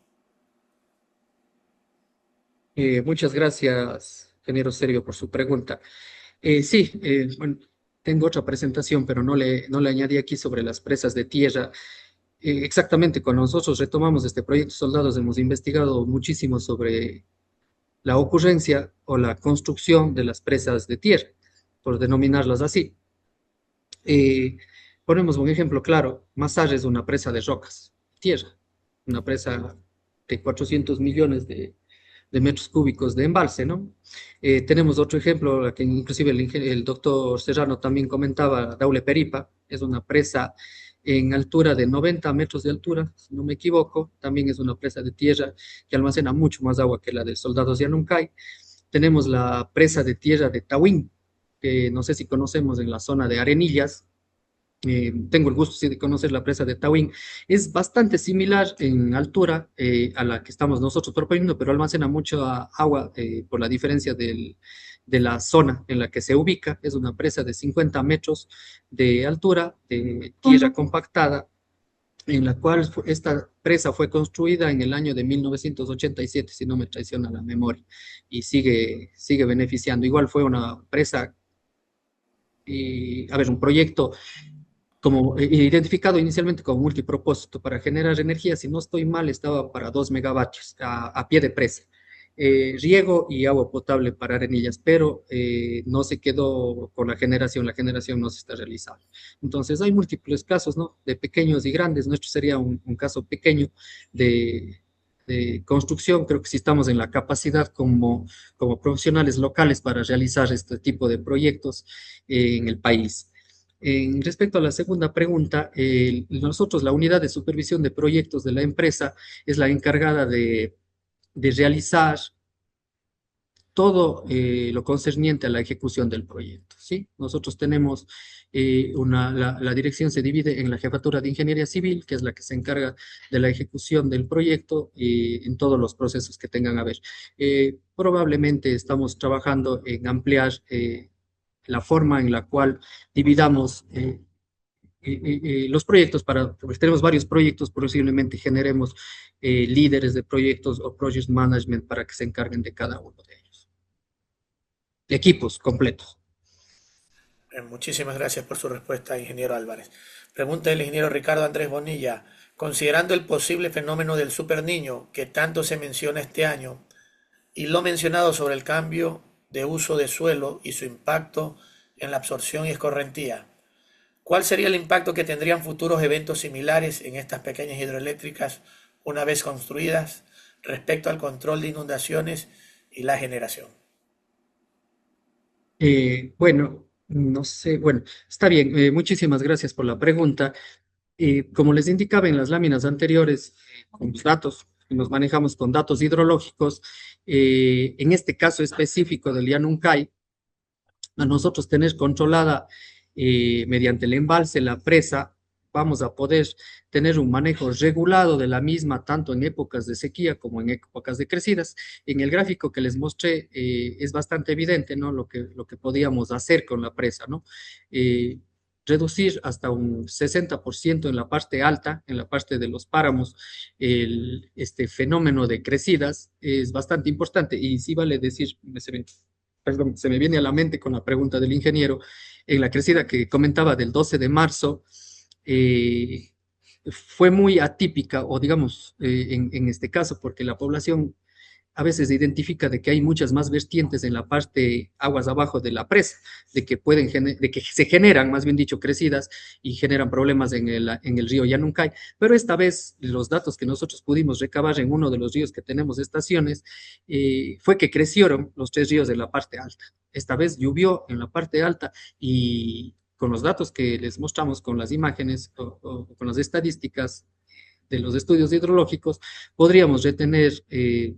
Muchas gracias, ingeniero Sergio, por su pregunta. Sí, bueno, tengo otra presentación, pero no le añadí aquí sobre las presas de tierra. Exactamente, cuando nosotros retomamos este proyecto Soldados, hemos investigado muchísimo sobre la ocurrencia o la construcción de las presas de tierra, por denominarlas así. Ponemos un ejemplo claro, Masaya es una presa de rocas, tierra, una presa de 400 millones de metros cúbicos de embalse, ¿no? Tenemos otro ejemplo, que inclusive el doctor Serrano también comentaba, Daule Peripa, es una presa en altura de 90 metros de altura, si no me equivoco, también es una presa de tierra que almacena mucho más agua que la de Soldados de Anuncay. Tenemos la presa de tierra de Tahuín, que no sé si conocemos en la zona de Arenillas. Tengo el gusto sí, de conocer la presa de Tahuín. Es bastante similar en altura a la que estamos nosotros proponiendo, pero almacena mucha agua por la diferencia de la zona en la que se ubica. Es una presa de 50 metros de altura, de tierra compactada, en la cual esta presa fue construida en el año de 1987, si no me traiciona la memoria, y sigue beneficiando. Igual fue una presa, a ver, un proyecto como identificado inicialmente como multipropósito para generar energía, si no estoy mal, estaba para 2 megavatios a pie de presa. Riego y agua potable para Arenillas, pero no se quedó con la generación no se está realizando. Entonces hay múltiples casos, ¿no? De pequeños y grandes, nuestro sería un caso pequeño de construcción. Creo que sí estamos en la capacidad como profesionales locales para realizar este tipo de proyectos en el país. Respecto a la segunda pregunta, nosotros, la unidad de supervisión de proyectos de la empresa, es la encargada de realizar todo lo concerniente a la ejecución del proyecto, ¿sí? Nosotros tenemos la dirección se divide en la Jefatura de Ingeniería Civil, que es la que se encarga de la ejecución del proyecto en todos los procesos que tengan a ver. Probablemente estamos trabajando en ampliar la forma en la cual dividamos los proyectos, porque tenemos varios proyectos, posiblemente generemos líderes de proyectos o project management para que se encarguen de cada uno de ellos. Equipos completos.
Muchísimas gracias por su respuesta, ingeniero Álvarez. Pregunta del ingeniero Ricardo Andrés Bonilla. Considerando el posible fenómeno del superniño que tanto se menciona este año y lo mencionado sobre el cambio de uso de suelo y su impacto en la absorción y escorrentía, ¿cuál sería el impacto que tendrían futuros eventos similares en estas pequeñas hidroeléctricas una vez construidas respecto al control de inundaciones y la generación?
Bueno, no sé, bueno, está bien, muchísimas gracias por la pregunta. Como les indicaba en las láminas anteriores, con los datos, nos manejamos con datos hidrológicos, en este caso específico del Yanuncay, a nosotros tener controlada mediante el embalse la presa, vamos a poder tener un manejo regulado de la misma, tanto en épocas de sequía como en épocas de crecidas. En el gráfico que les mostré es bastante evidente, ¿no? Lo que podíamos hacer con la presa, ¿no? Reducir hasta un 60% en la parte alta, en la parte de los páramos, este fenómeno de crecidas es bastante importante. Y sí vale decir, perdón, se me viene a la mente con la pregunta del ingeniero, en la crecida que comentaba del 12 de marzo, fue muy atípica, o digamos, en este caso, porque la población a veces identifica de que hay muchas más vertientes en la parte aguas abajo de la presa, de que se generan, más bien dicho, crecidas y generan problemas en el río Yanuncay. Pero esta vez los datos que nosotros pudimos recabar en uno de los ríos que tenemos estaciones fue que crecieron los 3 ríos de la parte alta. Esta vez llovió en la parte alta y con los datos que les mostramos, con las imágenes o con las estadísticas de los estudios hidrológicos, podríamos retener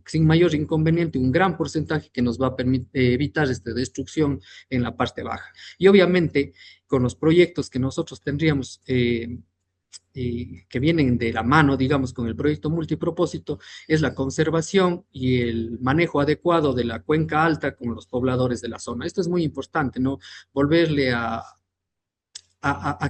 sin mayor inconveniente un gran porcentaje que nos va a evitar esta destrucción en la parte baja. Y obviamente, con los proyectos que nosotros tendríamos que vienen de la mano, digamos, con el proyecto multipropósito, es la conservación y el manejo adecuado de la cuenca alta con los pobladores de la zona. Esto es muy importante, ¿no? Volverle a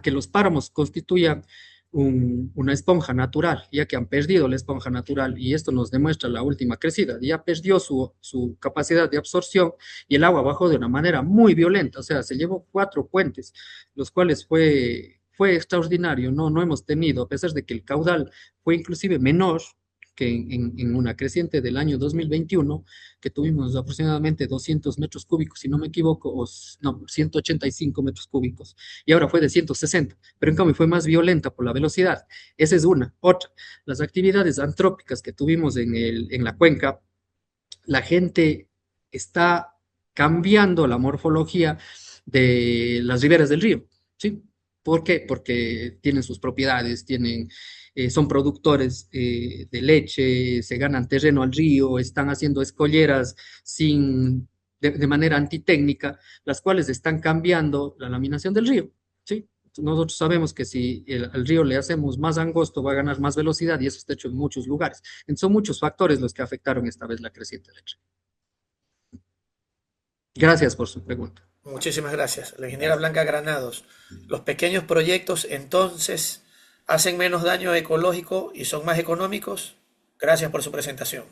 que los páramos constituyan una esponja natural, ya que han perdido la esponja natural, y esto nos demuestra la última crecida, ya perdió su capacidad de absorción y el agua bajó de una manera muy violenta, o sea, se llevó 4 puentes, los cuales fue extraordinario, no hemos tenido, a pesar de que el caudal fue inclusive menor que en una creciente del año 2021, que tuvimos aproximadamente 200 metros cúbicos, si no me equivoco, no, 185 metros cúbicos, y ahora fue de 160, pero en cambio fue más violenta por la velocidad. Esa es una. Otra, las actividades antrópicas que tuvimos en la cuenca, la gente está cambiando la morfología de las riberas del río, ¿sí? ¿Por qué? Porque tienen sus propiedades, son productores de leche, se ganan terreno al río, están haciendo escolleras de manera antitécnica, las cuales están cambiando la laminación del río, ¿sí? Nosotros sabemos que si al río le hacemos más angosto, va a ganar más velocidad, y eso está hecho en muchos lugares. Entonces, son muchos factores los que afectaron esta vez la creciente del río. Gracias por su pregunta.
Muchísimas gracias. La ingeniera Blanca Granados. ¿Los pequeños proyectos entonces hacen menos daño ecológico y son más económicos? Gracias por su presentación.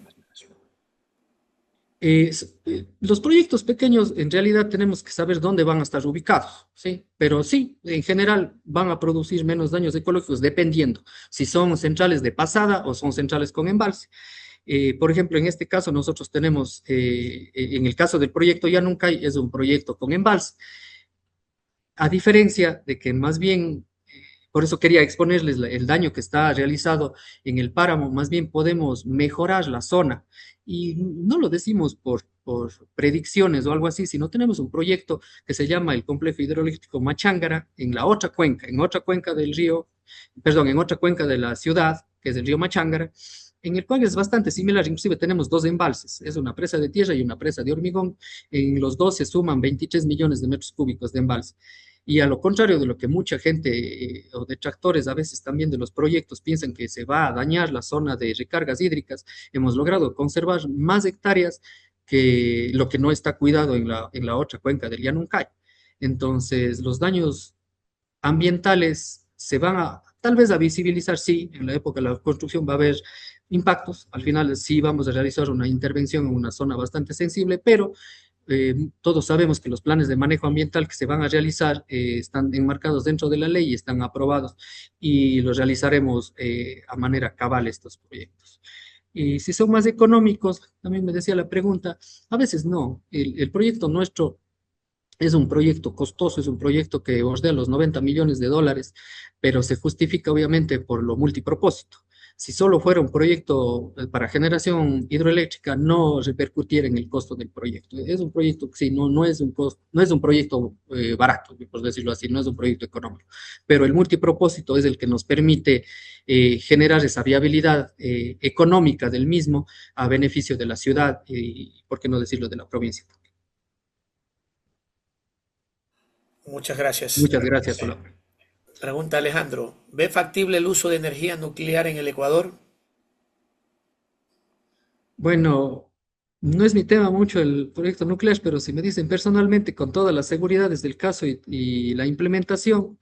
Los proyectos pequeños, en realidad tenemos que saber dónde van a estar ubicados, ¿sí? Pero sí, en general van a producir menos daños ecológicos dependiendo si son centrales de pasada o son centrales con embalse. Por ejemplo, en este caso nosotros tenemos, en el caso del proyecto Yanuncay, es un proyecto con embalse. A diferencia de que más bien, por eso quería exponerles el daño que está realizado en el páramo, más bien podemos mejorar la zona. Y no lo decimos por predicciones o algo así, sino tenemos un proyecto que se llama el Complejo Hidroeléctrico Machángara en la otra cuenca del río, perdón, en otra cuenca de la ciudad, que es el río Machángara, en el cual es bastante similar, inclusive tenemos dos embalses, es una presa de tierra y una presa de hormigón, en los dos se suman 23 millones de metros cúbicos de embalse. Y a lo contrario de lo que mucha gente o detractores a veces también de los proyectos piensan que se va a dañar la zona de recargas hídricas, hemos logrado conservar más hectáreas que lo que no está cuidado en la otra cuenca del Yanuncay. Entonces, los daños ambientales se van a, tal vez a visibilizar, sí, en la época de la construcción va a haber impactos, al final sí vamos a realizar una intervención en una zona bastante sensible, pero todos sabemos que los planes de manejo ambiental que se van a realizar están enmarcados dentro de la ley y están aprobados y los realizaremos a manera cabal estos proyectos. Y si son más económicos, también me decía la pregunta, a veces no, el proyecto nuestro es un proyecto costoso, es un proyecto que bordea los 90 millones de dólares, pero se justifica obviamente por lo multipropósito. Si solo fuera un proyecto para generación hidroeléctrica, no repercutiera en el costo del proyecto. Es un proyecto que sí, no es un no es un proyecto barato, por decirlo así, no es un proyecto económico, pero el multipropósito es el que nos permite generar esa viabilidad económica del mismo a beneficio de la ciudad y, por qué no decirlo, de la provincia.
Muchas gracias.
Muchas gracias por la pregunta.
Pregunta Alejandro, ¿ve factible el uso de energía nuclear en el Ecuador?
Bueno, no es mi tema mucho el proyecto nuclear, pero si me dicen personalmente, con todas las seguridades del caso y la implementación,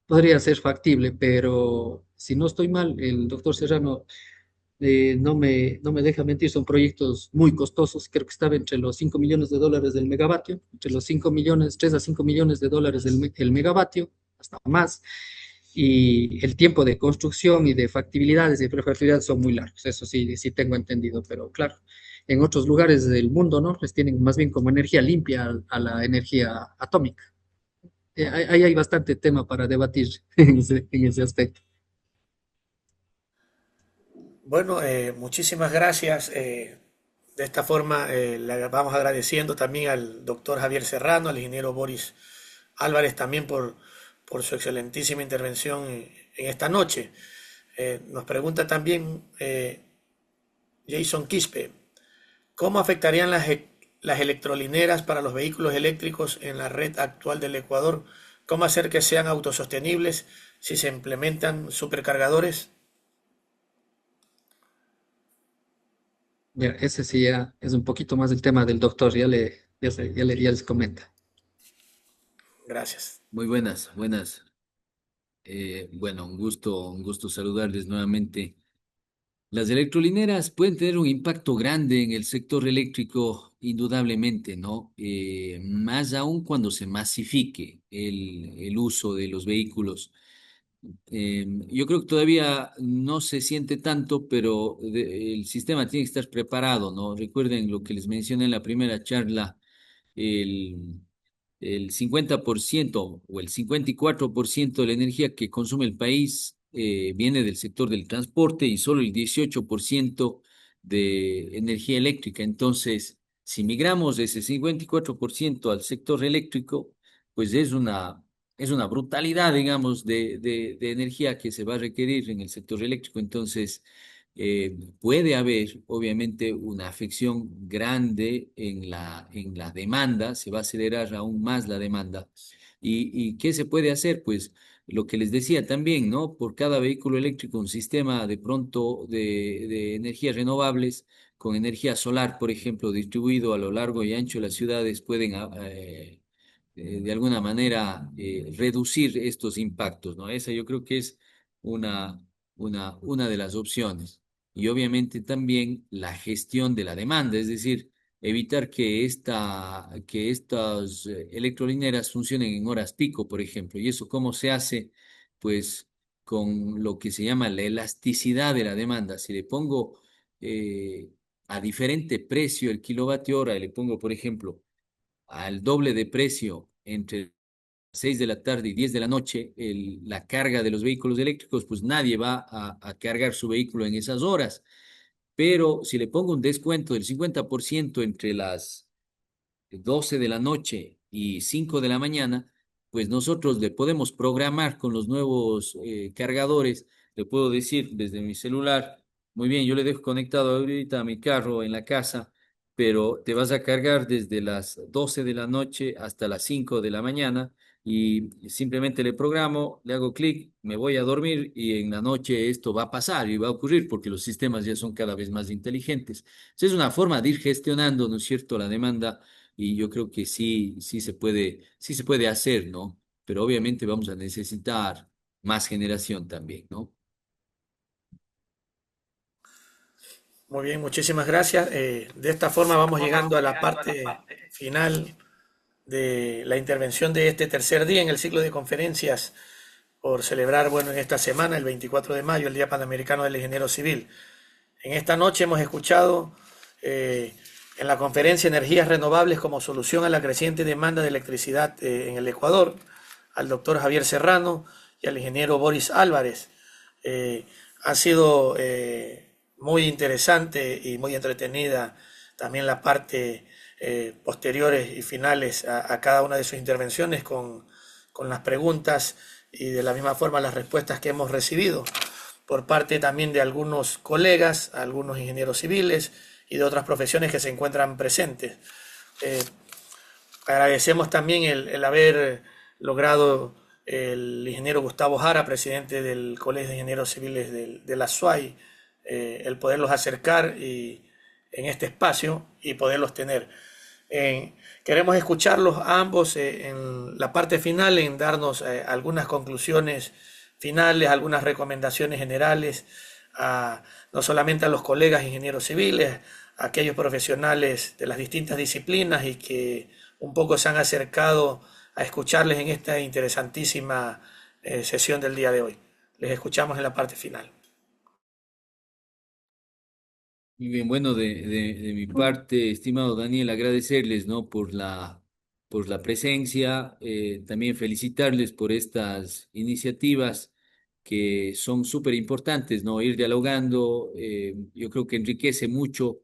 podría ser factible, pero si no estoy mal, el doctor Serrano no me deja mentir, son proyectos muy costosos, creo que estaba entre los 5 millones de dólares del megavatio, entre los 5 millones, 3 a 5 millones de dólares el megavatio, hasta más, y el tiempo de construcción y de factibilidades y prefactibilidad son muy largos, eso sí, sí tengo entendido, pero claro, en otros lugares del mundo, ¿no? Les tienen más bien como energía limpia a la energía atómica. Ahí hay bastante tema para debatir en ese aspecto.
Bueno, muchísimas gracias. De esta forma le vamos agradeciendo también al doctor Javier Serrano, al ingeniero Boris Álvarez también por su excelentísima intervención en esta noche. Nos pregunta también Jason Quispe, ¿cómo afectarían las electrolineras para los vehículos eléctricos en la red actual del Ecuador? ¿Cómo hacer que sean autosostenibles si se implementan supercargadores?
Ya, ese sí ya es un poquito más el tema del doctor, ya les comenta.
Gracias.
Muy buenas, buenas. Bueno, un gusto saludarles nuevamente. Las electrolineras pueden tener un impacto grande en el sector eléctrico, indudablemente, ¿no? Más aún cuando se masifique el uso de los vehículos. Yo creo que todavía no se siente tanto, pero el sistema tiene que estar preparado, ¿no? Recuerden lo que les mencioné en la primera charla, el, el 50% o el 54% de la energía que consume el país viene del sector del transporte y solo el 18% de energía eléctrica. Entonces, si migramos de ese 54% al sector eléctrico, pues es una brutalidad, digamos, de energía que se va a requerir en el sector eléctrico. Entonces, puede haber, obviamente, una afección grande en la demanda, se va a acelerar aún más la demanda. Y qué se puede hacer? Pues lo que les decía también, ¿no? Por cada vehículo eléctrico, un sistema de pronto de energías renovables con energía solar, por ejemplo, distribuido a lo largo y ancho de las ciudades, pueden de alguna manera reducir estos impactos, ¿no? Esa yo creo que es una, una de las opciones. Y obviamente también la gestión de la demanda, es decir, evitar que estas electrolineras funcionen en horas pico, por ejemplo. ¿Y eso cómo se hace? Pues con lo que se llama la elasticidad de la demanda. Si le pongo eh, a diferente precio el kilovatio hora y le pongo, por ejemplo, al doble de precio entre 6 de la tarde y 10 de la noche, la carga de los vehículos eléctricos, pues nadie va a cargar su vehículo en esas horas. pero si le pongo un descuento del 50% entre las 12 de la noche y 5 de la mañana, pues nosotros le podemos programar con los nuevos cargadores. Le puedo decir desde mi celular, muy bien, yo le dejo conectado ahorita a mi carro en la casa, pero te vas a cargar desde las 12 de la noche hasta las 5 de la mañana y simplemente le programo, le hago clic, me voy a dormir y en la noche esto va a pasar y va a ocurrir porque los sistemas ya son cada vez más inteligentes. Entonces, es una forma de ir gestionando, ¿no es cierto?, la demanda y yo creo que sí, sí se puede hacer, ¿no? Pero obviamente vamos a necesitar más generación también, ¿no?
Muy bien, muchísimas gracias. De esta forma vamos llegando a la parte final de la intervención de este tercer día en el ciclo de conferencias por celebrar, bueno, en esta semana, el 24 de mayo, el Día Panamericano del Ingeniero Civil. En esta noche hemos escuchado en la conferencia Energías Renovables como solución a la creciente demanda de electricidad en el Ecuador, al doctor Javier Serrano y al ingeniero Boris Álvarez. Ha sido muy interesante y muy entretenida también la parte posteriores y finales a cada una de sus intervenciones con las preguntas y de la misma forma las respuestas que hemos recibido por parte también de algunos colegas, algunos ingenieros civiles y de otras profesiones que se encuentran presentes. Eh, Agradecemos también el haber logrado el ingeniero Gustavo Jara, presidente del Colegio de Ingenieros Civiles de la SUAY, el poderlos acercar en este espacio y poderlos tener. Queremos escucharlos a ambos en la parte final, en darnos algunas conclusiones finales, algunas recomendaciones generales, no solamente a los colegas ingenieros civiles, a aquellos profesionales de las distintas disciplinas y que un poco se han acercado a escucharles en esta interesantísima sesión del día de hoy. Les escuchamos en la parte final.
Muy bien, bueno, de mi parte, estimado Daniel, agradecerles, ¿no? Por la presencia, también felicitarles por estas iniciativas que son súper importantes, ¿no? Ir dialogando, yo creo que enriquece mucho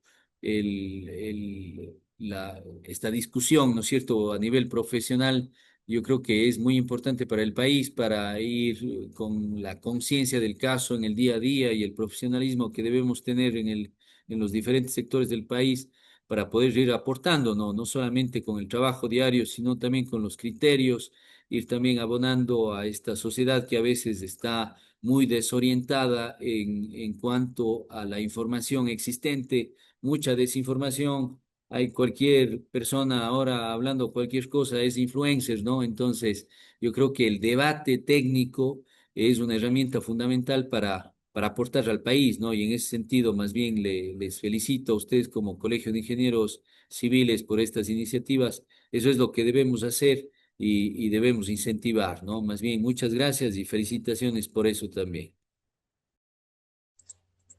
esta discusión, ¿no es cierto?, a nivel profesional. Yo creo que es muy importante para el país, para ir con la conciencia del caso en el día a día y el profesionalismo que debemos tener en los diferentes sectores del país para poder ir aportando, ¿no? No solamente con el trabajo diario, sino también con los criterios, ir también abonando a esta sociedad que a veces está muy desorientada en cuanto a la información existente, mucha desinformación. Hay cualquier persona ahora hablando cualquier cosa, es influencer, ¿no? Entonces, yo creo que el debate técnico es una herramienta fundamental para aportar al país, ¿no? Y en ese sentido, más bien les felicito a ustedes como Colegio de Ingenieros Civiles por estas iniciativas. Eso es lo que debemos hacer y debemos incentivar, ¿no? Más bien, muchas gracias y felicitaciones por eso también.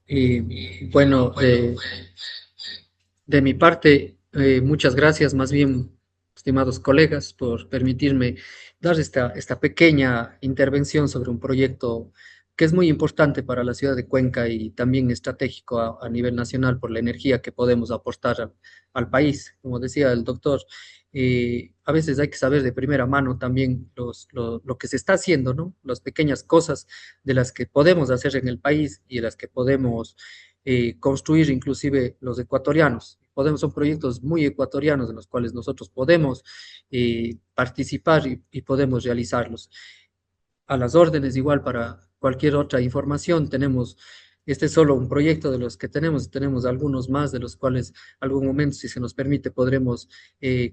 Y bueno, de mi parte, muchas gracias, más bien, estimados colegas, por permitirme dar esta pequeña intervención sobre un proyecto que es muy importante para la ciudad de Cuenca y también estratégico a nivel nacional por la energía que podemos aportar al país. Como decía el doctor, a veces hay que saber de primera mano también lo que se está haciendo, ¿no? Las pequeñas cosas de las que podemos hacer en el país y de las que podemos construir inclusive los ecuatorianos. Son proyectos muy ecuatorianos en los cuales nosotros podemos participar y podemos realizarlos. A las órdenes igual para cualquier otra información tenemos, este es solo un proyecto de los que tenemos algunos más de los cuales algún momento, si se nos permite, podremos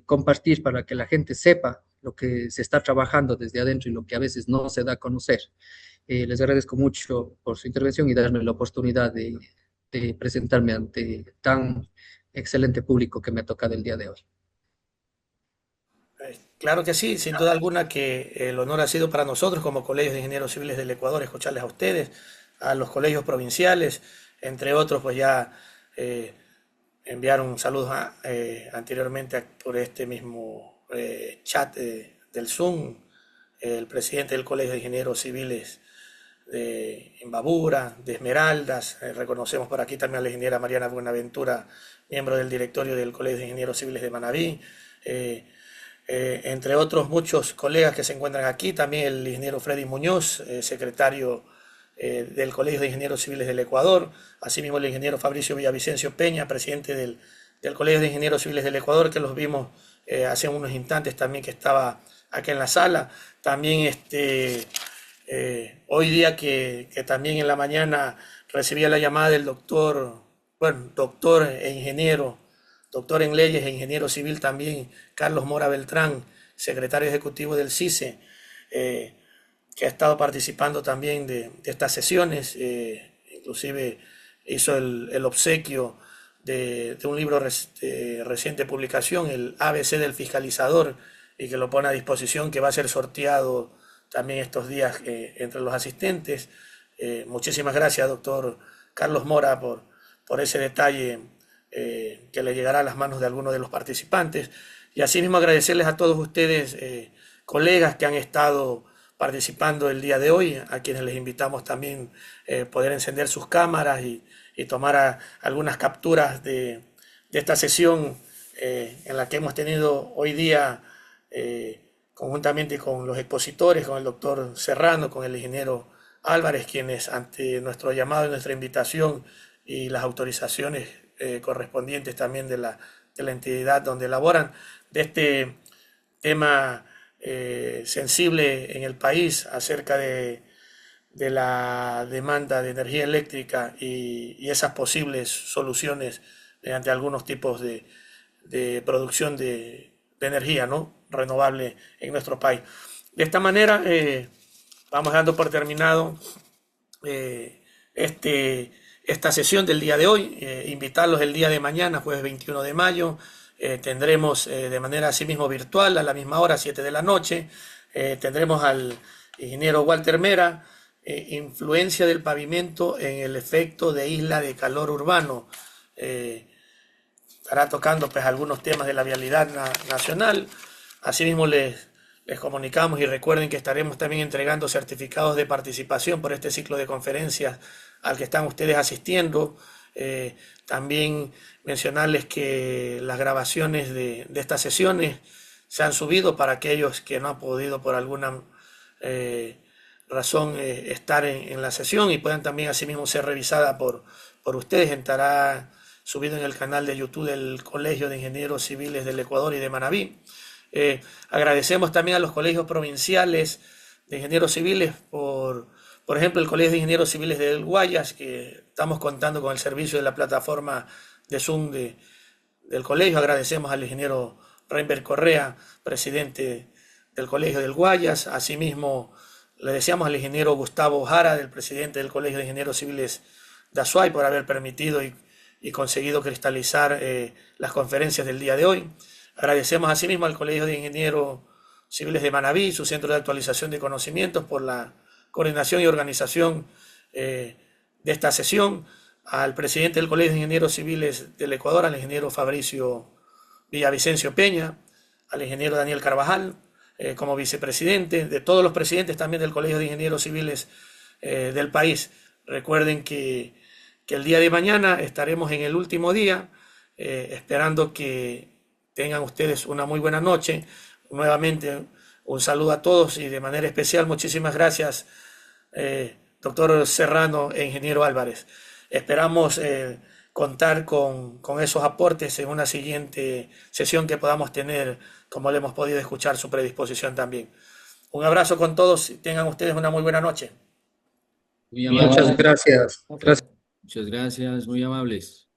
compartir para que la gente sepa lo que se está trabajando desde adentro y lo que a veces no se da a conocer. Les agradezco mucho por su intervención y darme la oportunidad de presentarme ante tan excelente público que me ha tocado el día de hoy.
Claro que sí, sin duda alguna que el honor ha sido para nosotros como colegios de ingenieros civiles del Ecuador escucharles a ustedes, a los colegios provinciales, entre otros, pues ya enviaron saludos anteriormente por este mismo chat del Zoom, el presidente del Colegio de Ingenieros Civiles de Imbabura, de Esmeraldas. Reconocemos por aquí también a la ingeniera Mariana Buenaventura, miembro del directorio del Colegio de Ingenieros Civiles de Manabí. Entre otros muchos colegas que se encuentran aquí, también el ingeniero Freddy Muñoz, secretario del Colegio de Ingenieros Civiles del Ecuador, asimismo el ingeniero Fabricio Villavicencio Peña, presidente del Colegio de Ingenieros Civiles del Ecuador, que los vimos hace unos instantes también, que estaba aquí en la sala. También hoy día que también en la mañana recibía la llamada del doctor, bueno, doctor e ingeniero, doctor en leyes e ingeniero civil también, Carlos Mora Beltrán, secretario ejecutivo del CICE, que ha estado participando también de estas sesiones, inclusive hizo el obsequio de un libro de reciente publicación, el ABC del fiscalizador, y que lo pone a disposición, que va a ser sorteado también estos días entre los asistentes. Muchísimas gracias, doctor Carlos Mora, por ese detalle que le llegará a las manos de algunos de los participantes. Y asimismo agradecerles a todos ustedes, colegas que han estado participando el día de hoy, a quienes les invitamos también poder encender sus cámaras y tomar algunas capturas de esta sesión en la que hemos tenido hoy día, conjuntamente con los expositores, con el doctor Serrano, con el ingeniero Álvarez, quienes ante nuestro llamado y nuestra invitación y las autorizaciones correspondientes también de la entidad donde elaboran, de este tema sensible en el país acerca de la demanda de energía eléctrica y esas posibles soluciones mediante algunos tipos de producción de energía, ¿no?, renovable en nuestro país. De esta manera vamos dando por terminado esta sesión del día de hoy. Invitarlos el día de mañana, jueves 21 de mayo, tendremos de manera asimismo virtual a la misma hora, 7 de la noche, tendremos al ingeniero Walter Mera, influencia del pavimento en el efecto de isla de calor urbano. Estará tocando pues algunos temas de la vialidad nacional. Asimismo les comunicamos y recuerden que estaremos también entregando certificados de participación por este ciclo de conferencias al que están ustedes asistiendo. También mencionarles que las grabaciones de estas sesiones se han subido para aquellos que no han podido por alguna razón estar en la sesión, y puedan también asimismo ser revisadas por ustedes. Estará subido en el canal de YouTube del Colegio de Ingenieros Civiles del Ecuador y de Manabí. Agradecemos también a los colegios provinciales de ingenieros civiles, por ejemplo, el Colegio de Ingenieros Civiles del Guayas, que estamos contando con el servicio de la plataforma de Zoom del colegio. Agradecemos al ingeniero Reinber Correa, presidente del Colegio del Guayas. Asimismo, le deseamos al ingeniero Gustavo Jara, del presidente del Colegio de Ingenieros Civiles de Azuay, por haber permitido y conseguido cristalizar las conferencias del día de hoy. Agradecemos asimismo al Colegio de Ingenieros Civiles de Manabí, su centro de actualización de conocimientos, por la coordinación y organización de esta sesión, al presidente del Colegio de Ingenieros Civiles del Ecuador, al ingeniero Fabricio Villavicencio Peña, al ingeniero Daniel Carvajal, como vicepresidente, de todos los presidentes también del Colegio de Ingenieros Civiles del país. Recuerden que el día de mañana estaremos en el último día, esperando que tengan ustedes una muy buena noche. Nuevamente, un saludo a todos y de manera especial muchísimas gracias, doctor Serrano e ingeniero Álvarez. Esperamos contar con esos aportes en una siguiente sesión que podamos tener, como le hemos podido escuchar su predisposición también. Un abrazo con todos y tengan ustedes una muy buena noche.
Muy
Muchas
amables.
gracias. Gracias.
Muchas gracias, muy amables.